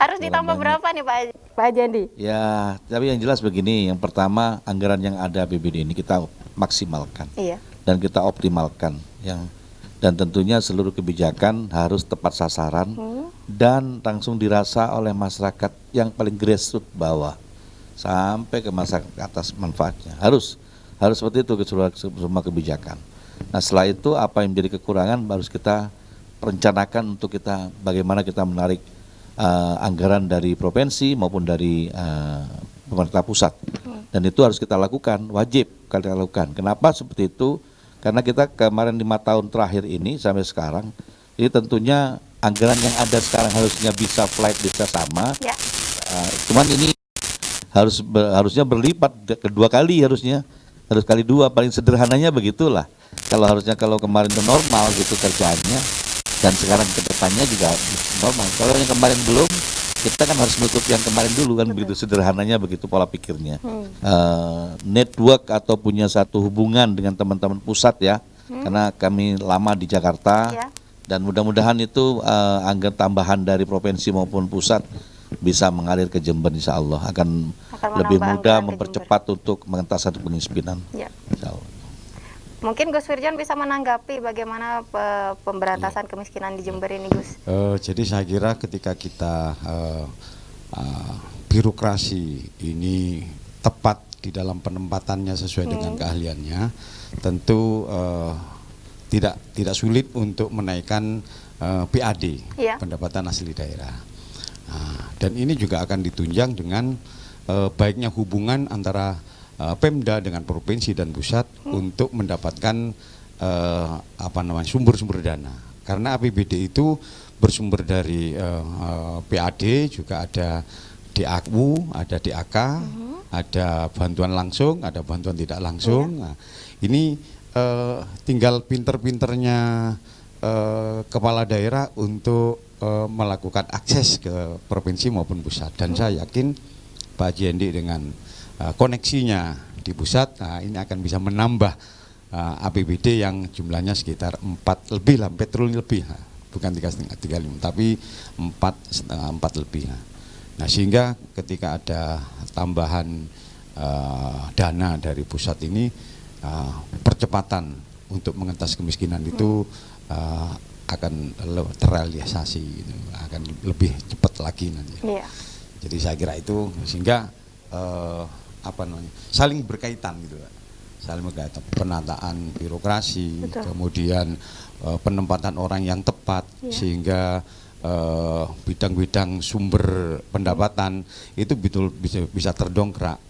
Harus ditambah berapa nih Pak Haji Hendy? Ya, tapi yang jelas begini, yang pertama anggaran yang ada APBD ini kita maksimalkan. Iya. Dan kita optimalkan. Dan tentunya seluruh kebijakan harus tepat sasaran dan langsung dirasa oleh masyarakat yang paling grassroots bawah sampai ke masyarakat atas manfaatnya. Harus seperti itu semua kebijakan. Nah setelah itu apa yang menjadi kekurangan harus kita rencanakan untuk bagaimana kita menarik anggaran dari provinsi maupun dari pemerintah pusat. Dan itu harus kita lakukan, wajib kita lakukan. Kenapa seperti itu? Karena kita kemarin 5 tahun terakhir ini sampai sekarang, ini tentunya anggaran yang ada sekarang harusnya bisa flight bisa sama. Ya. Cuman ini harusnya berlipat kedua kali, harus kali dua, paling sederhananya begitulah. Kalau kemarin itu normal gitu kerjaannya, dan sekarang ke depannya juga normal. Kalau yang kemarin belum, kita kan harus menutup yang kemarin dulu kan. Begitu sederhananya, begitu pola pikirnya. Network atau punya satu hubungan dengan teman-teman pusat ya, karena kami lama di Jakarta. Dan mudah-mudahan itu anggaran tambahan dari provinsi maupun pusat bisa mengalir ke Jember, insya Allah akan lebih mudah mempercepat untuk pengentasan kemiskinan. Insya Allah. Mungkin Gus Firjon bisa menanggapi bagaimana pemberantasan kemiskinan di Jember ini, Gus. Jadi saya kira ketika kita birokrasi ini tepat di dalam penempatannya sesuai dengan keahliannya, tentu tidak sulit untuk menaikkan PAD, pendapatan asli daerah. Dan ini juga akan ditunjang dengan baiknya hubungan antara Pemda dengan provinsi dan pusat untuk mendapatkan sumber-sumber dana. Karena APBD itu bersumber dari PAD, juga ada DAU, ada DAK, ada bantuan langsung, ada bantuan tidak langsung. Nah, ini tinggal pinter-pinternya kepala daerah untuk melakukan akses ke provinsi maupun pusat. Dan saya yakin Pak Haji Hendi dengan koneksinya di pusat, ini akan bisa menambah APBD yang jumlahnya sekitar 4 lebih lah, 4 triliun lebih, bukan 3,5 tapi 4 lebih. Nah, sehingga ketika ada tambahan dana dari pusat ini, percepatan untuk mengentas kemiskinan itu akan terrealisasi, gitu, akan lebih cepat lagi nanti. Jadi saya kira itu sehingga saling berkaitan gitu, saling berkaitan, penataan birokrasi, kemudian penempatan orang yang tepat, sehingga bidang-bidang sumber pendapatan itu betul bisa terdongkrak,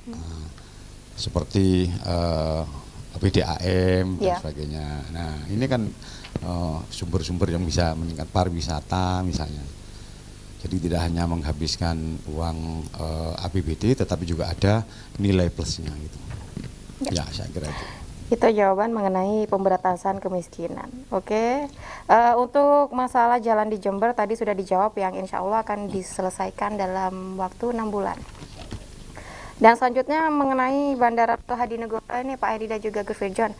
seperti PDAM dan sebagainya. Nah, ini kan sumber-sumber yang bisa meningkat pariwisata misalnya. Jadi tidak hanya menghabiskan uang APBD, tetapi juga ada nilai plusnya gitu. Ya, saya kira itu. Itu jawaban mengenai pemberantasan kemiskinan. Oke. Untuk masalah jalan di Jember tadi sudah dijawab, yang insya Allah akan diselesaikan dalam waktu 6 bulan. Dan selanjutnya mengenai Bandara Hadinegoro ini, Pak Hedi dan juga Gus Firjon,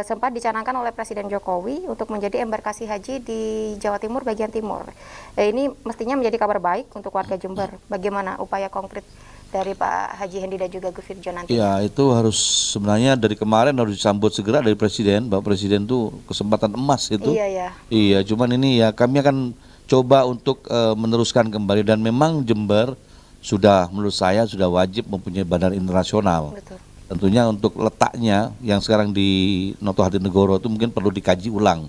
sempat dicanangkan oleh Presiden Jokowi untuk menjadi embarkasi haji di Jawa Timur bagian timur. Ini mestinya menjadi kabar baik untuk warga Jember. Bagaimana upaya konkret dari Pak Haji Hendi dan juga Gus Firjon nanti? Ya, itu harus sebenarnya dari kemarin harus disambut segera dari Presiden. Bapak Presiden itu kesempatan emas itu. Iya, cuman ini ya kami akan coba untuk meneruskan kembali, dan memang Jember sudah, menurut saya sudah wajib mempunyai bandara internasional. Tentunya untuk letaknya yang sekarang di Noto Hadinegoro itu mungkin perlu dikaji ulang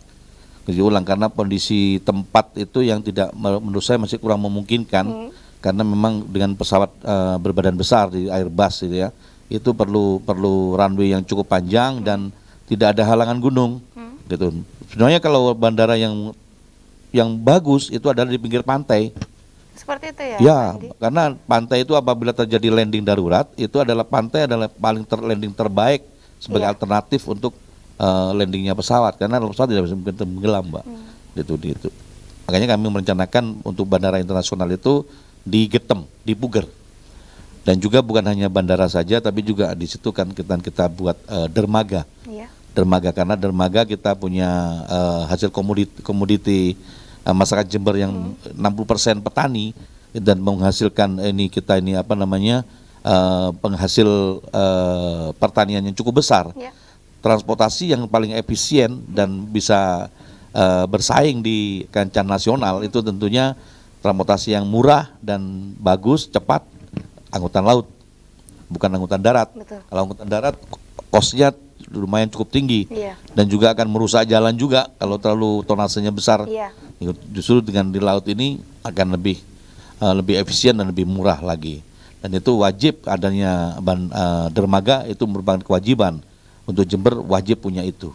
karena kondisi tempat itu yang tidak, menurut saya masih kurang memungkinkan, karena memang dengan pesawat berbadan besar di Airbus gitu ya, itu perlu runway yang cukup panjang dan tidak ada halangan gunung gitu. Sebenarnya kalau bandara yang bagus itu adalah di pinggir pantai. Seperti itu ya? Ya, karena pantai itu apabila terjadi landing darurat, itu adalah pantai adalah paling landing terbaik sebagai alternatif untuk landingnya pesawat, karena pesawat tidak bisa mungkin tenggelam, Mbak. Itu. Makanya kami merencanakan untuk bandara internasional itu di Getem, di Puger. Dan juga bukan hanya bandara saja, tapi juga di situ kan kita buat dermaga. Dermaga, karena dermaga kita punya hasil komoditi masyarakat Jember yang 60% petani dan menghasilkan penghasil pertanian yang cukup besar. Transportasi yang paling efisien dan bisa bersaing di kancah nasional itu tentunya transportasi yang murah dan bagus, cepat, angkutan laut, bukan angkutan darat. Kalau angkutan darat kosnya lumayan cukup tinggi, dan juga akan merusak jalan juga kalau terlalu tonasenya besar. Justru dengan di laut ini akan lebih efisien dan lebih murah lagi, dan itu wajib adanya dermaga, itu merupakan kewajiban untuk Jember, wajib punya itu.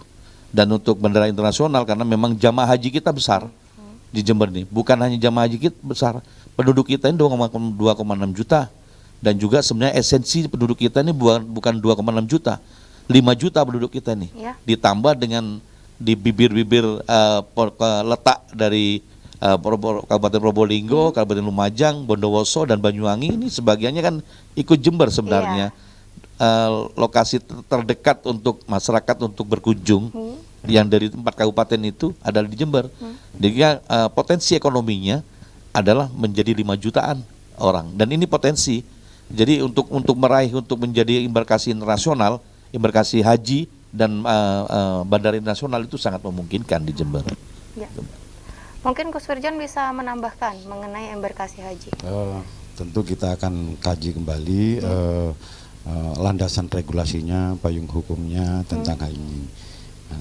Dan untuk bandara internasional, karena memang jamaah haji kita besar di Jember ini, bukan hanya jamaah haji kita besar, penduduk kita ini 2,6 juta, Dan juga sebenarnya esensi penduduk kita ini bukan 2,6 juta, 5 juta penduduk kita nih. Ya. Ditambah dengan di bibir-bibir letak dari Kabupaten Probolinggo, Kabupaten Lumajang, Bondowoso dan Banyuwangi, ini sebagiannya kan ikut Jember sebenarnya. Lokasi terdekat untuk masyarakat untuk berkunjung yang dari 4 kabupaten itu adalah di Jember. Jadi potensi ekonominya adalah menjadi 5 jutaan orang, dan ini potensi. Jadi untuk meraih untuk menjadi embarkasi internasional, embarkasi haji dan bandara internasional itu sangat memungkinkan di Jember. Ya. Mungkin Gus Firjon bisa menambahkan mengenai embarkasi haji. Tentu kita akan kaji kembali landasan regulasinya, payung hukumnya tentang hal ini,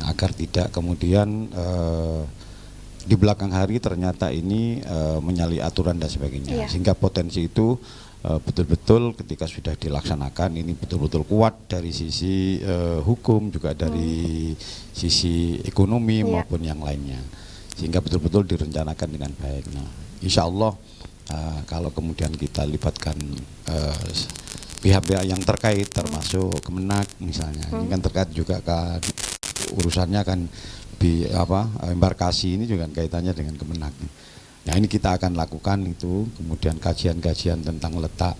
agar tidak kemudian di belakang hari ternyata ini menyalahi aturan dan sebagainya, sehingga potensi itu betul-betul ketika sudah dilaksanakan ini betul-betul kuat dari sisi hukum, juga dari sisi ekonomi maupun yang lainnya, sehingga betul-betul direncanakan dengan baik. Nah, insya Allah kalau kemudian kita libatkan pihak-pihak yang terkait, termasuk Kemenak misalnya, ini kan terkait juga kan urusannya kan embarkasi ini juga kaitannya dengan Kemenak. Nah, ini kita akan lakukan itu, kemudian kajian-kajian tentang letak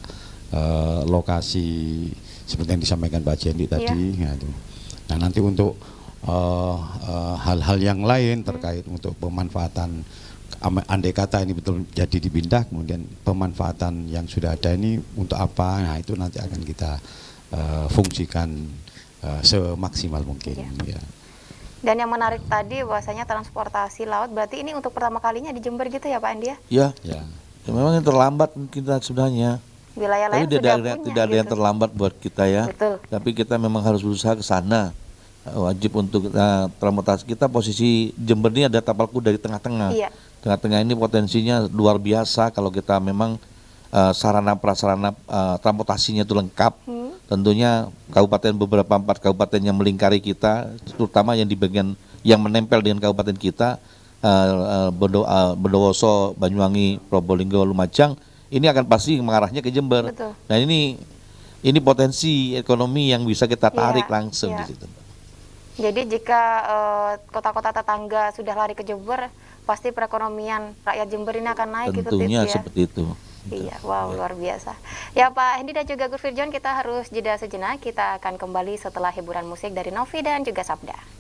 lokasi seperti yang disampaikan Pak Jendi tadi. Nah, nanti untuk hal-hal yang lain terkait untuk pemanfaatan, andai kata ini betul jadi dipindah, kemudian pemanfaatan yang sudah ada ini untuk apa, nah itu nanti akan kita fungsikan semaksimal mungkin. Ya. Dan yang menarik tadi bahwasanya transportasi laut, berarti ini untuk pertama kalinya di Jember gitu ya Pak Andi ya? Ya. Memang yang terlambat kita sebenarnya. Wilayah lain tapi sudah tidak ada yang terlambat buat kita ya. Betul. Tapi kita memang harus berusaha ke sana. Wajib untuk transportasi kita, posisi Jember ini ada tapal kuda di tengah-tengah. Iya. Tengah-tengah ini potensinya luar biasa kalau kita memang sarana prasarana transportasinya itu lengkap. Tentunya beberapa 4 kabupaten yang melingkari kita, terutama yang di bagian yang menempel dengan kabupaten kita, Bondowoso, Banyuwangi, Probolinggo, Lumajang, ini akan pasti mengarahnya ke Jember. Betul. Nah ini potensi ekonomi yang bisa kita tarik langsung di situ. Jadi jika kota-kota tetangga sudah lari ke Jember, pasti perekonomian rakyat Jember ini akan naik. Tentunya gitu ya. seperti itu. Iya, wow, luar biasa. Ya Pak Hendi dan juga Gus Firjon, kita harus jeda sejenak. Kita akan kembali setelah hiburan musik dari Novi dan juga Sabda.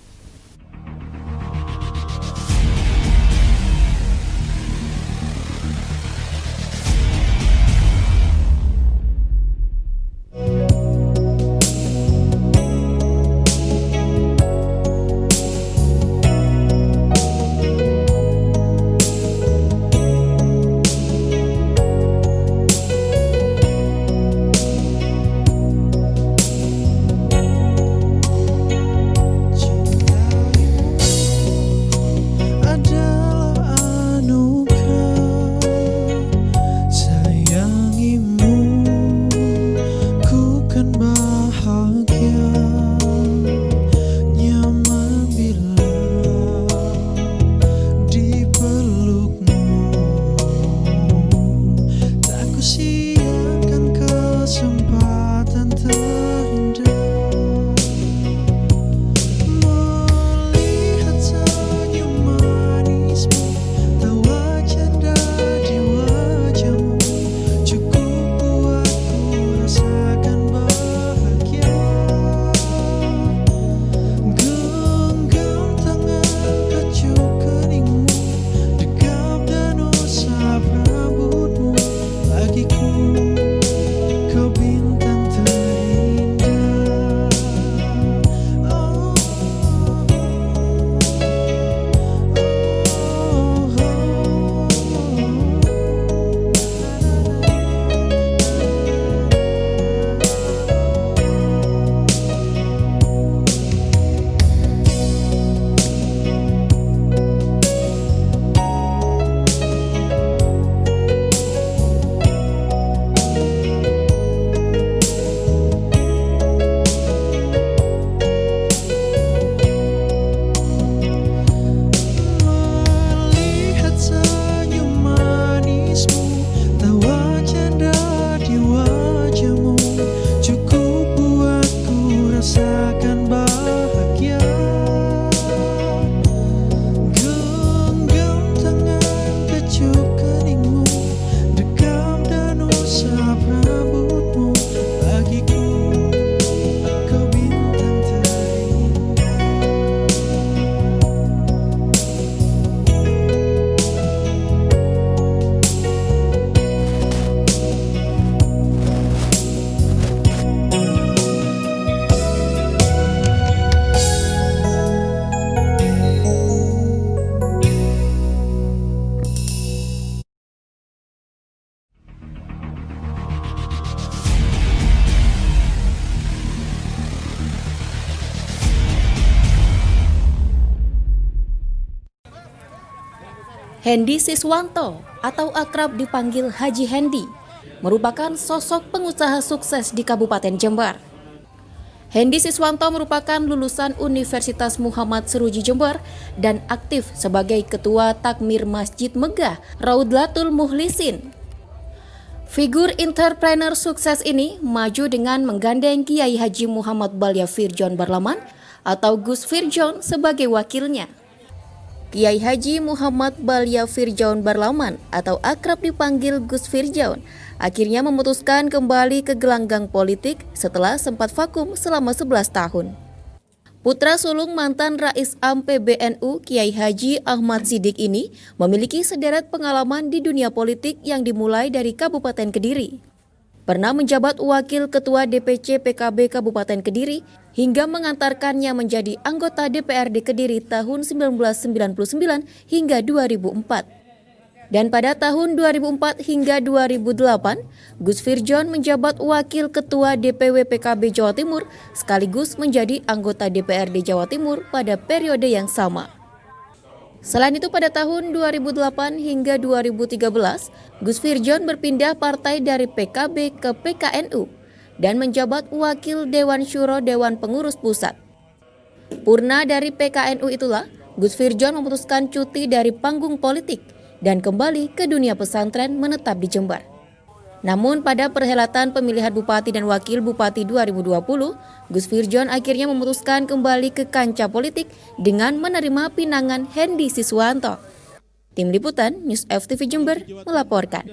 Hendy Siswanto atau akrab dipanggil Haji Hendy merupakan sosok pengusaha sukses di Kabupaten Jember. Hendy Siswanto merupakan lulusan Universitas Muhammad Seruji Jember dan aktif sebagai Ketua Takmir Masjid Megah Raudlatul Mukhlisin. Figur entrepreneur sukses ini maju dengan menggandeng Kiai Haji Muhammad Balya Firjon Barlaman atau Gus Firjon sebagai wakilnya. Kiai Haji Muhammad Balya Firjon Barlaman atau akrab dipanggil Gus Firjon akhirnya memutuskan kembali ke gelanggang politik setelah sempat vakum selama 11 tahun. Putra sulung mantan Rais Am PBNU Kiai Haji Ahmad Siddiq ini memiliki sederet pengalaman di dunia politik yang dimulai dari Kabupaten Kediri. Pernah menjabat wakil ketua DPC PKB Kabupaten Kediri hingga mengantarkannya menjadi anggota DPRD Kediri tahun 1999 hingga 2004. Dan pada tahun 2004 hingga 2008, Gus Firjon menjabat wakil ketua DPW PKB Jawa Timur sekaligus menjadi anggota DPRD Jawa Timur pada periode yang sama. Selain itu pada tahun 2008 hingga 2013, Gus Firjon berpindah partai dari PKB ke PKNU dan menjabat wakil Dewan Syuro Dewan Pengurus Pusat. Purna dari PKNU itulah, Gus Firjon memutuskan cuti dari panggung politik dan kembali ke dunia pesantren menetap di Jember. Namun pada perhelatan pemilihan Bupati dan Wakil Bupati 2020, Gus Firjon akhirnya memutuskan kembali ke kancah politik dengan menerima pinangan Hendy Siswanto. Tim Liputan News FTV Jember melaporkan.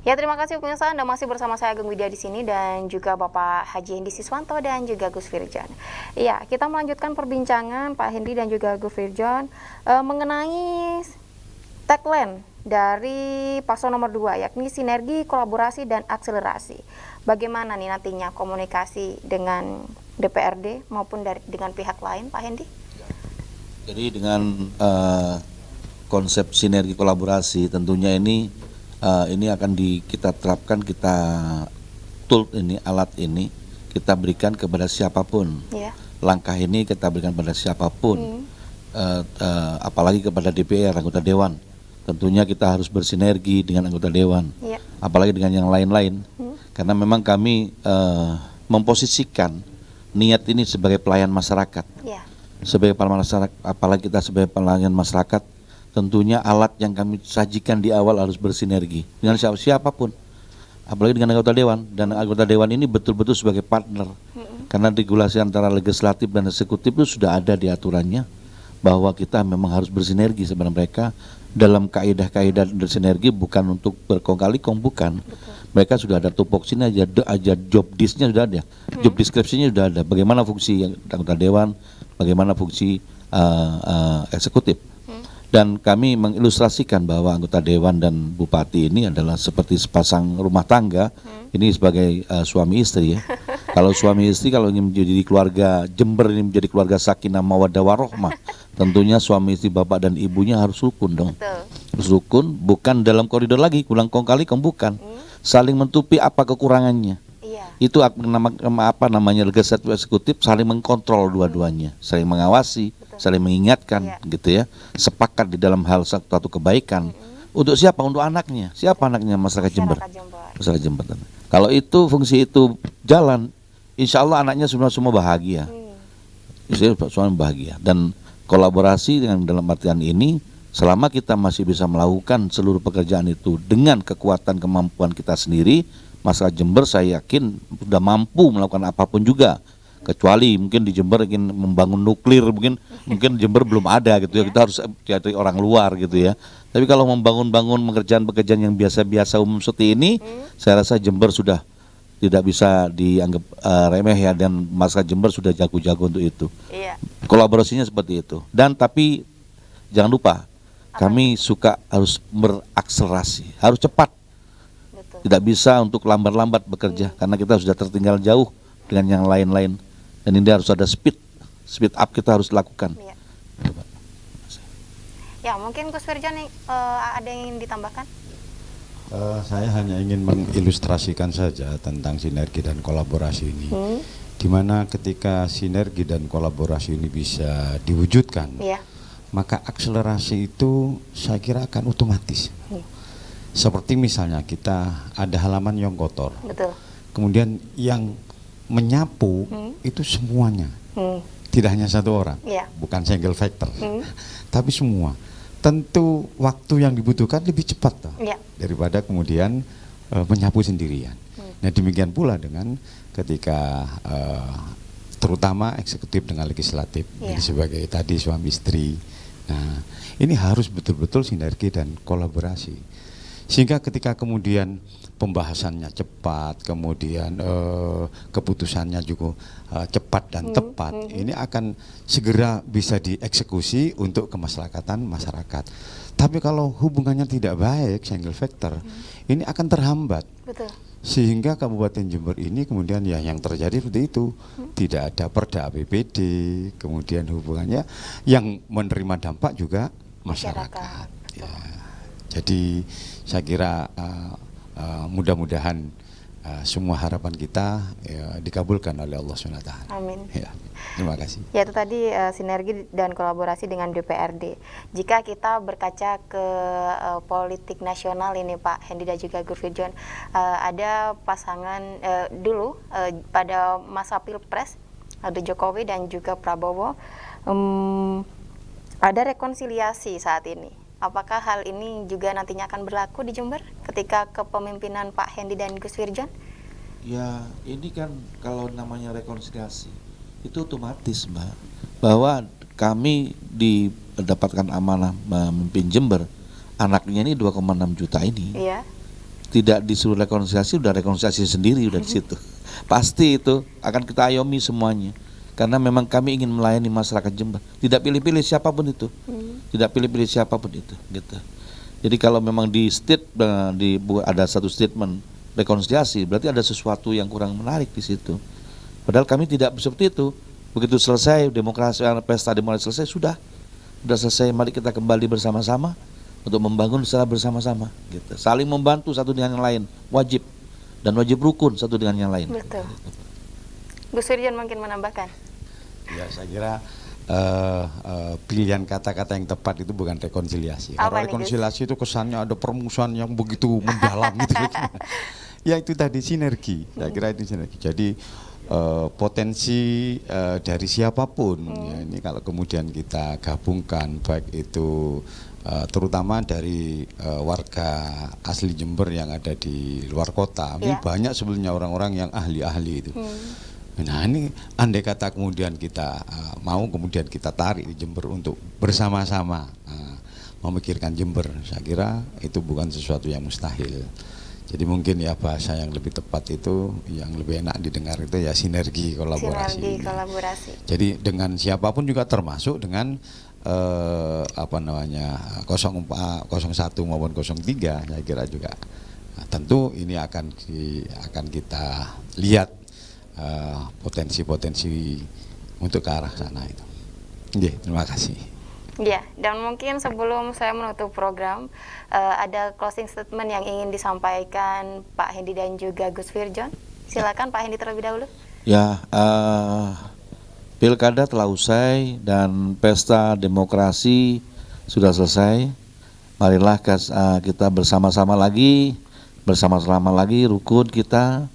Ya, terima kasih pemirsa, Anda masih bersama saya Agung Widya di sini dan juga Bapak Haji Hendy Siswanto dan juga Gus Firjon. Iya, kita melanjutkan perbincangan Pak Hendy dan juga Gus Firjon mengenai tagline dari paslon nomor 2, yakni sinergi, kolaborasi, dan akselerasi. Bagaimana nih nantinya komunikasi dengan DPRD maupun dengan pihak lain, Pak Hendy? Jadi dengan konsep sinergi kolaborasi tentunya ini akan kita terapkan, alat ini kita berikan kepada siapapun. Yeah. Langkah ini kita berikan kepada siapapun, apalagi kepada DPR, anggota Dewan. Tentunya kita harus bersinergi dengan anggota Dewan, apalagi dengan yang lain-lain. Karena memang kami memposisikan niat ini sebagai pelayan masyarakat. Sebagai pelayan masyarakat, apalagi kita sebagai pelayan masyarakat, tentunya alat yang kami sajikan di awal harus bersinergi dengan siapapun, apalagi dengan anggota Dewan. Dan anggota Dewan ini betul-betul sebagai partner, karena regulasi antara legislatif dan eksekutif itu sudah ada di aturannya, bahwa kita memang harus bersinergi sebenarnya mereka dalam kaidah-kaidah bersinergi, bukan untuk berkong kali kong, bukan. Mereka sudah ada tupoksinya aja job disknya sudah ada, job deskripsinya sudah ada, bagaimana fungsi anggota Dewan, bagaimana fungsi eksekutif. Dan kami mengilustrasikan bahwa anggota Dewan dan Bupati ini adalah seperti sepasang rumah tangga. Ini sebagai suami istri ya. Kalau suami istri, kalau ingin menjadi keluarga Jember ini menjadi keluarga sakinah mawaddah warahmah, tentunya suami istri, bapak dan ibunya harus rukun dong. Harus rukun, bukan dalam koridor lagi, ulang kong kali kong, bukan. Saling menutupi apa kekurangannya. Itu apa namanya legislatif eksekutif, saling mengkontrol dua-duanya, saling mengawasi, saling mengingatkan, gitu ya. Sepakat di dalam hal satu kebaikan. Untuk siapa? Untuk anaknya. Siapa anaknya? Masyarakat Jember. Masyarakat Jember. Kalau itu fungsi itu jalan, insya Allah anaknya semua bahagia. Insya Allah semua bahagia. Dan kolaborasi dengan dalam artian ini, selama kita masih bisa melakukan seluruh pekerjaan itu dengan kekuatan kemampuan kita sendiri, masyarakat Jember saya yakin sudah mampu melakukan apapun juga. Kecuali mungkin di Jember ingin membangun nuklir, mungkin Jember belum ada gitu ya, kita harus cari orang luar gitu ya. Tapi kalau membangun pekerjaan yang biasa-biasa umum seperti ini, saya rasa Jember sudah tidak bisa dianggap remeh ya, dan masyarakat Jember sudah jago-jago untuk itu. Kolaborasinya seperti itu. Dan tapi jangan lupa, kami suka harus berakselerasi, harus cepat. Tidak bisa untuk lambat-lambat bekerja, karena kita sudah tertinggal jauh dengan yang lain-lain. Dan ini harus ada speed up kita harus lakukan. Ya, mungkin Gus Firjon ada yang ingin ditambahkan? Saya hanya ingin mengilustrasikan saja tentang sinergi dan kolaborasi ini. Di mana ketika sinergi dan kolaborasi ini bisa diwujudkan, maka akselerasi itu saya kira akan otomatis. Seperti misalnya kita ada halaman yang kotor, kemudian yang menyapu itu semuanya, tidak hanya satu orang, bukan single factor, tapi semua. Tentu waktu yang dibutuhkan lebih cepat daripada kemudian menyapu sendirian. Nah demikian pula dengan ketika terutama eksekutif dengan legislatif, jadi sebagai tadi suami istri. Nah ini harus betul-betul sinergi dan kolaborasi, sehingga ketika kemudian pembahasannya cepat, kemudian keputusannya juga cepat dan tepat, ini akan segera bisa dieksekusi untuk kemaslahatan masyarakat. Tapi kalau hubungannya tidak baik, single factor, ini akan terhambat. Sehingga Kabupaten Jember ini kemudian ya yang terjadi seperti itu, tidak ada perda APBD, kemudian hubungannya yang menerima dampak juga masyarakat. Ya. Jadi saya kira mudah-mudahan semua harapan kita dikabulkan oleh Allah SWT. Amin. Ya, terima kasih. Ya itu tadi sinergi dan kolaborasi dengan DPRD. Jika kita berkaca ke politik nasional ini Pak Hendy dan juga Gus Wirjon, ada pasangan dulu pada masa Pilpres ada Jokowi dan juga Prabowo, ada rekonsiliasi saat ini. Apakah hal ini juga nantinya akan berlaku di Jember ketika kepemimpinan Pak Hendy dan Gus Wirjon? Ya, ini kan kalau namanya rekonsiliasi itu otomatis, Mbak, bahwa kami mendapatkan amanah memimpin Jember, anaknya ini 2,6 juta ini. Tidak disuruh rekonsiliasi, udah rekonsiliasi sendiri udah di situ. Pasti itu akan kita ayomi semuanya. Karena memang kami ingin melayani masyarakat Jember, tidak pilih-pilih siapapun itu, tidak pilih-pilih siapapun itu, gitu. Jadi kalau memang ada satu statement rekonsiliasi, berarti ada sesuatu yang kurang menarik di situ. Padahal kami tidak seperti itu. Begitu selesai demokrasi, pesta demokrasi selesai, sudah selesai. Mari kita kembali bersama-sama untuk membangun secara bersama-sama, gitu. Saling membantu satu dengan yang lain, wajib dan wajib rukun satu dengan yang lain. Betul. Gus Wirjon mungkin menambahkan. Ya saya kira pilihan kata-kata yang tepat itu bukan rekonsiliasi. Karena rekonsiliasi itu kesannya ada permusuhan yang begitu mendalam gitu. Ya itu tadi sinergi. Saya kira itu sinergi. Jadi potensi dari siapapun ya, ini kalau kemudian kita gabungkan, baik itu terutama dari warga asli Jember yang ada di luar kota, ini banyak sebenarnya orang-orang yang ahli-ahli itu. Nah ini andai kata kemudian kita mau kemudian kita tarik di Jember untuk bersama-sama memikirkan Jember, saya kira itu bukan sesuatu yang mustahil. Jadi mungkin ya bahasa yang lebih tepat itu, yang lebih enak didengar itu ya sinergi kolaborasi. Sinergi kolaborasi. Jadi dengan siapapun juga termasuk dengan 01 maupun 03, saya kira juga tentu ini akan kita lihat potensi-potensi untuk ke arah sana itu. Terima kasih. Ya, dan mungkin sebelum saya menutup program, ada closing statement yang ingin disampaikan Pak Hendy dan juga Gus Wirjon. Silakan Pak Hendy terlebih dahulu. Ya, pilkada telah usai dan pesta demokrasi sudah selesai. Marilah kita bersama-sama lagi, rukun kita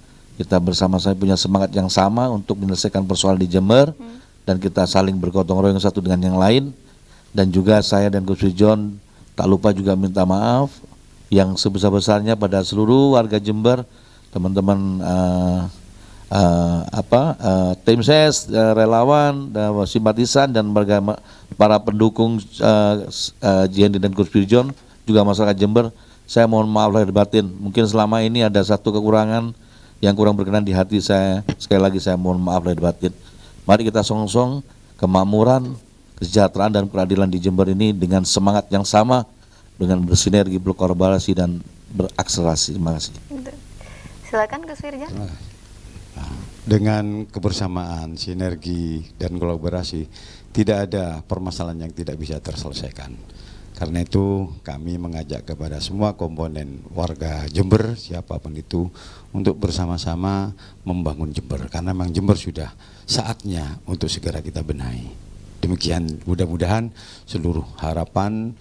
bersama-sama punya semangat yang sama untuk menyelesaikan persoalan di Jember, dan kita saling bergotong royong satu dengan yang lain. Dan juga saya dan Gus Wirjon tak lupa juga minta maaf yang sebesar-besarnya pada seluruh warga Jember, teman-teman tim ses, relawan, simpatisan dan para pendukung JND dan Gus Wirjon, juga masyarakat Jember. Saya mohon maaf lahir batin, mungkin selama ini ada satu kekurangan yang kurang berkenan di hati saya. Sekali lagi saya mohon maaf lahir batin. Mari kita song-song kemakmuran, kesejahteraan dan peradilan di Jember ini dengan semangat yang sama, dengan bersinergi, berkolaborasi dan berakselerasi. Terima kasih. Silakan Gus Wirjon. Dengan kebersamaan, sinergi dan kolaborasi, tidak ada permasalahan yang tidak bisa terselesaikan. Karena itu kami mengajak kepada semua komponen warga Jember, siapapun itu, untuk bersama-sama membangun Jember. Karena memang Jember sudah saatnya untuk segera kita benahi. Demikian, mudah-mudahan seluruh harapan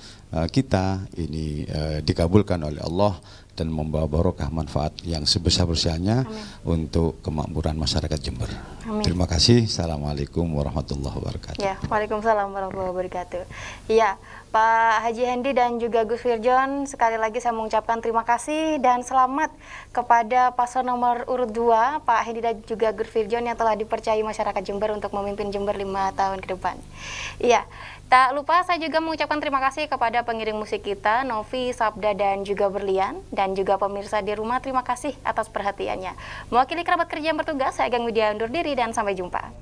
kita ini dikabulkan oleh Allah dan membawa barokah manfaat yang sebesar-besarnya untuk kemakmuran masyarakat Jember. Amin. Terima kasih. Assalamualaikum warahmatullahi wabarakatuh. Ya, waalaikumsalam warahmatullahi wabarakatuh. Iya, Pak Haji Hendy dan juga Gus Firjon, sekali lagi saya mengucapkan terima kasih dan selamat kepada paslon nomor urut 2, Pak Hendy dan juga Gus Firjon yang telah dipercayai masyarakat Jember untuk memimpin Jember 5 tahun ke depan. Iya, tak lupa saya juga mengucapkan terima kasih kepada pengiring musik kita, Novi, Sabda, dan juga Berlian, dan juga pemirsa di rumah, terima kasih atas perhatiannya. Mewakili kerabat kerja yang bertugas, saya Gang Widya undur diri dan sampai jumpa.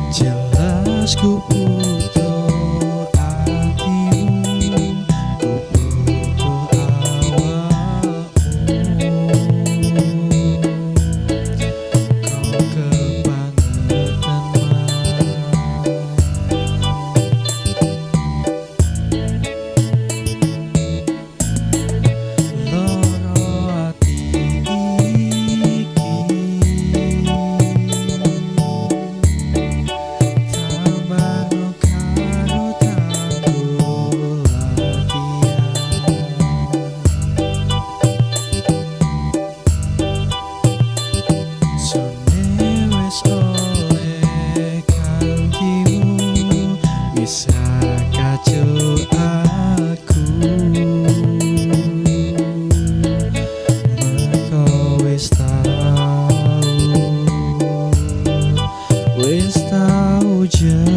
Jelas ku butuh hatimu, ku butuh awakmu. Kau kebangetan loro ati iki. Bisa kacau aku, mergo wis tau je.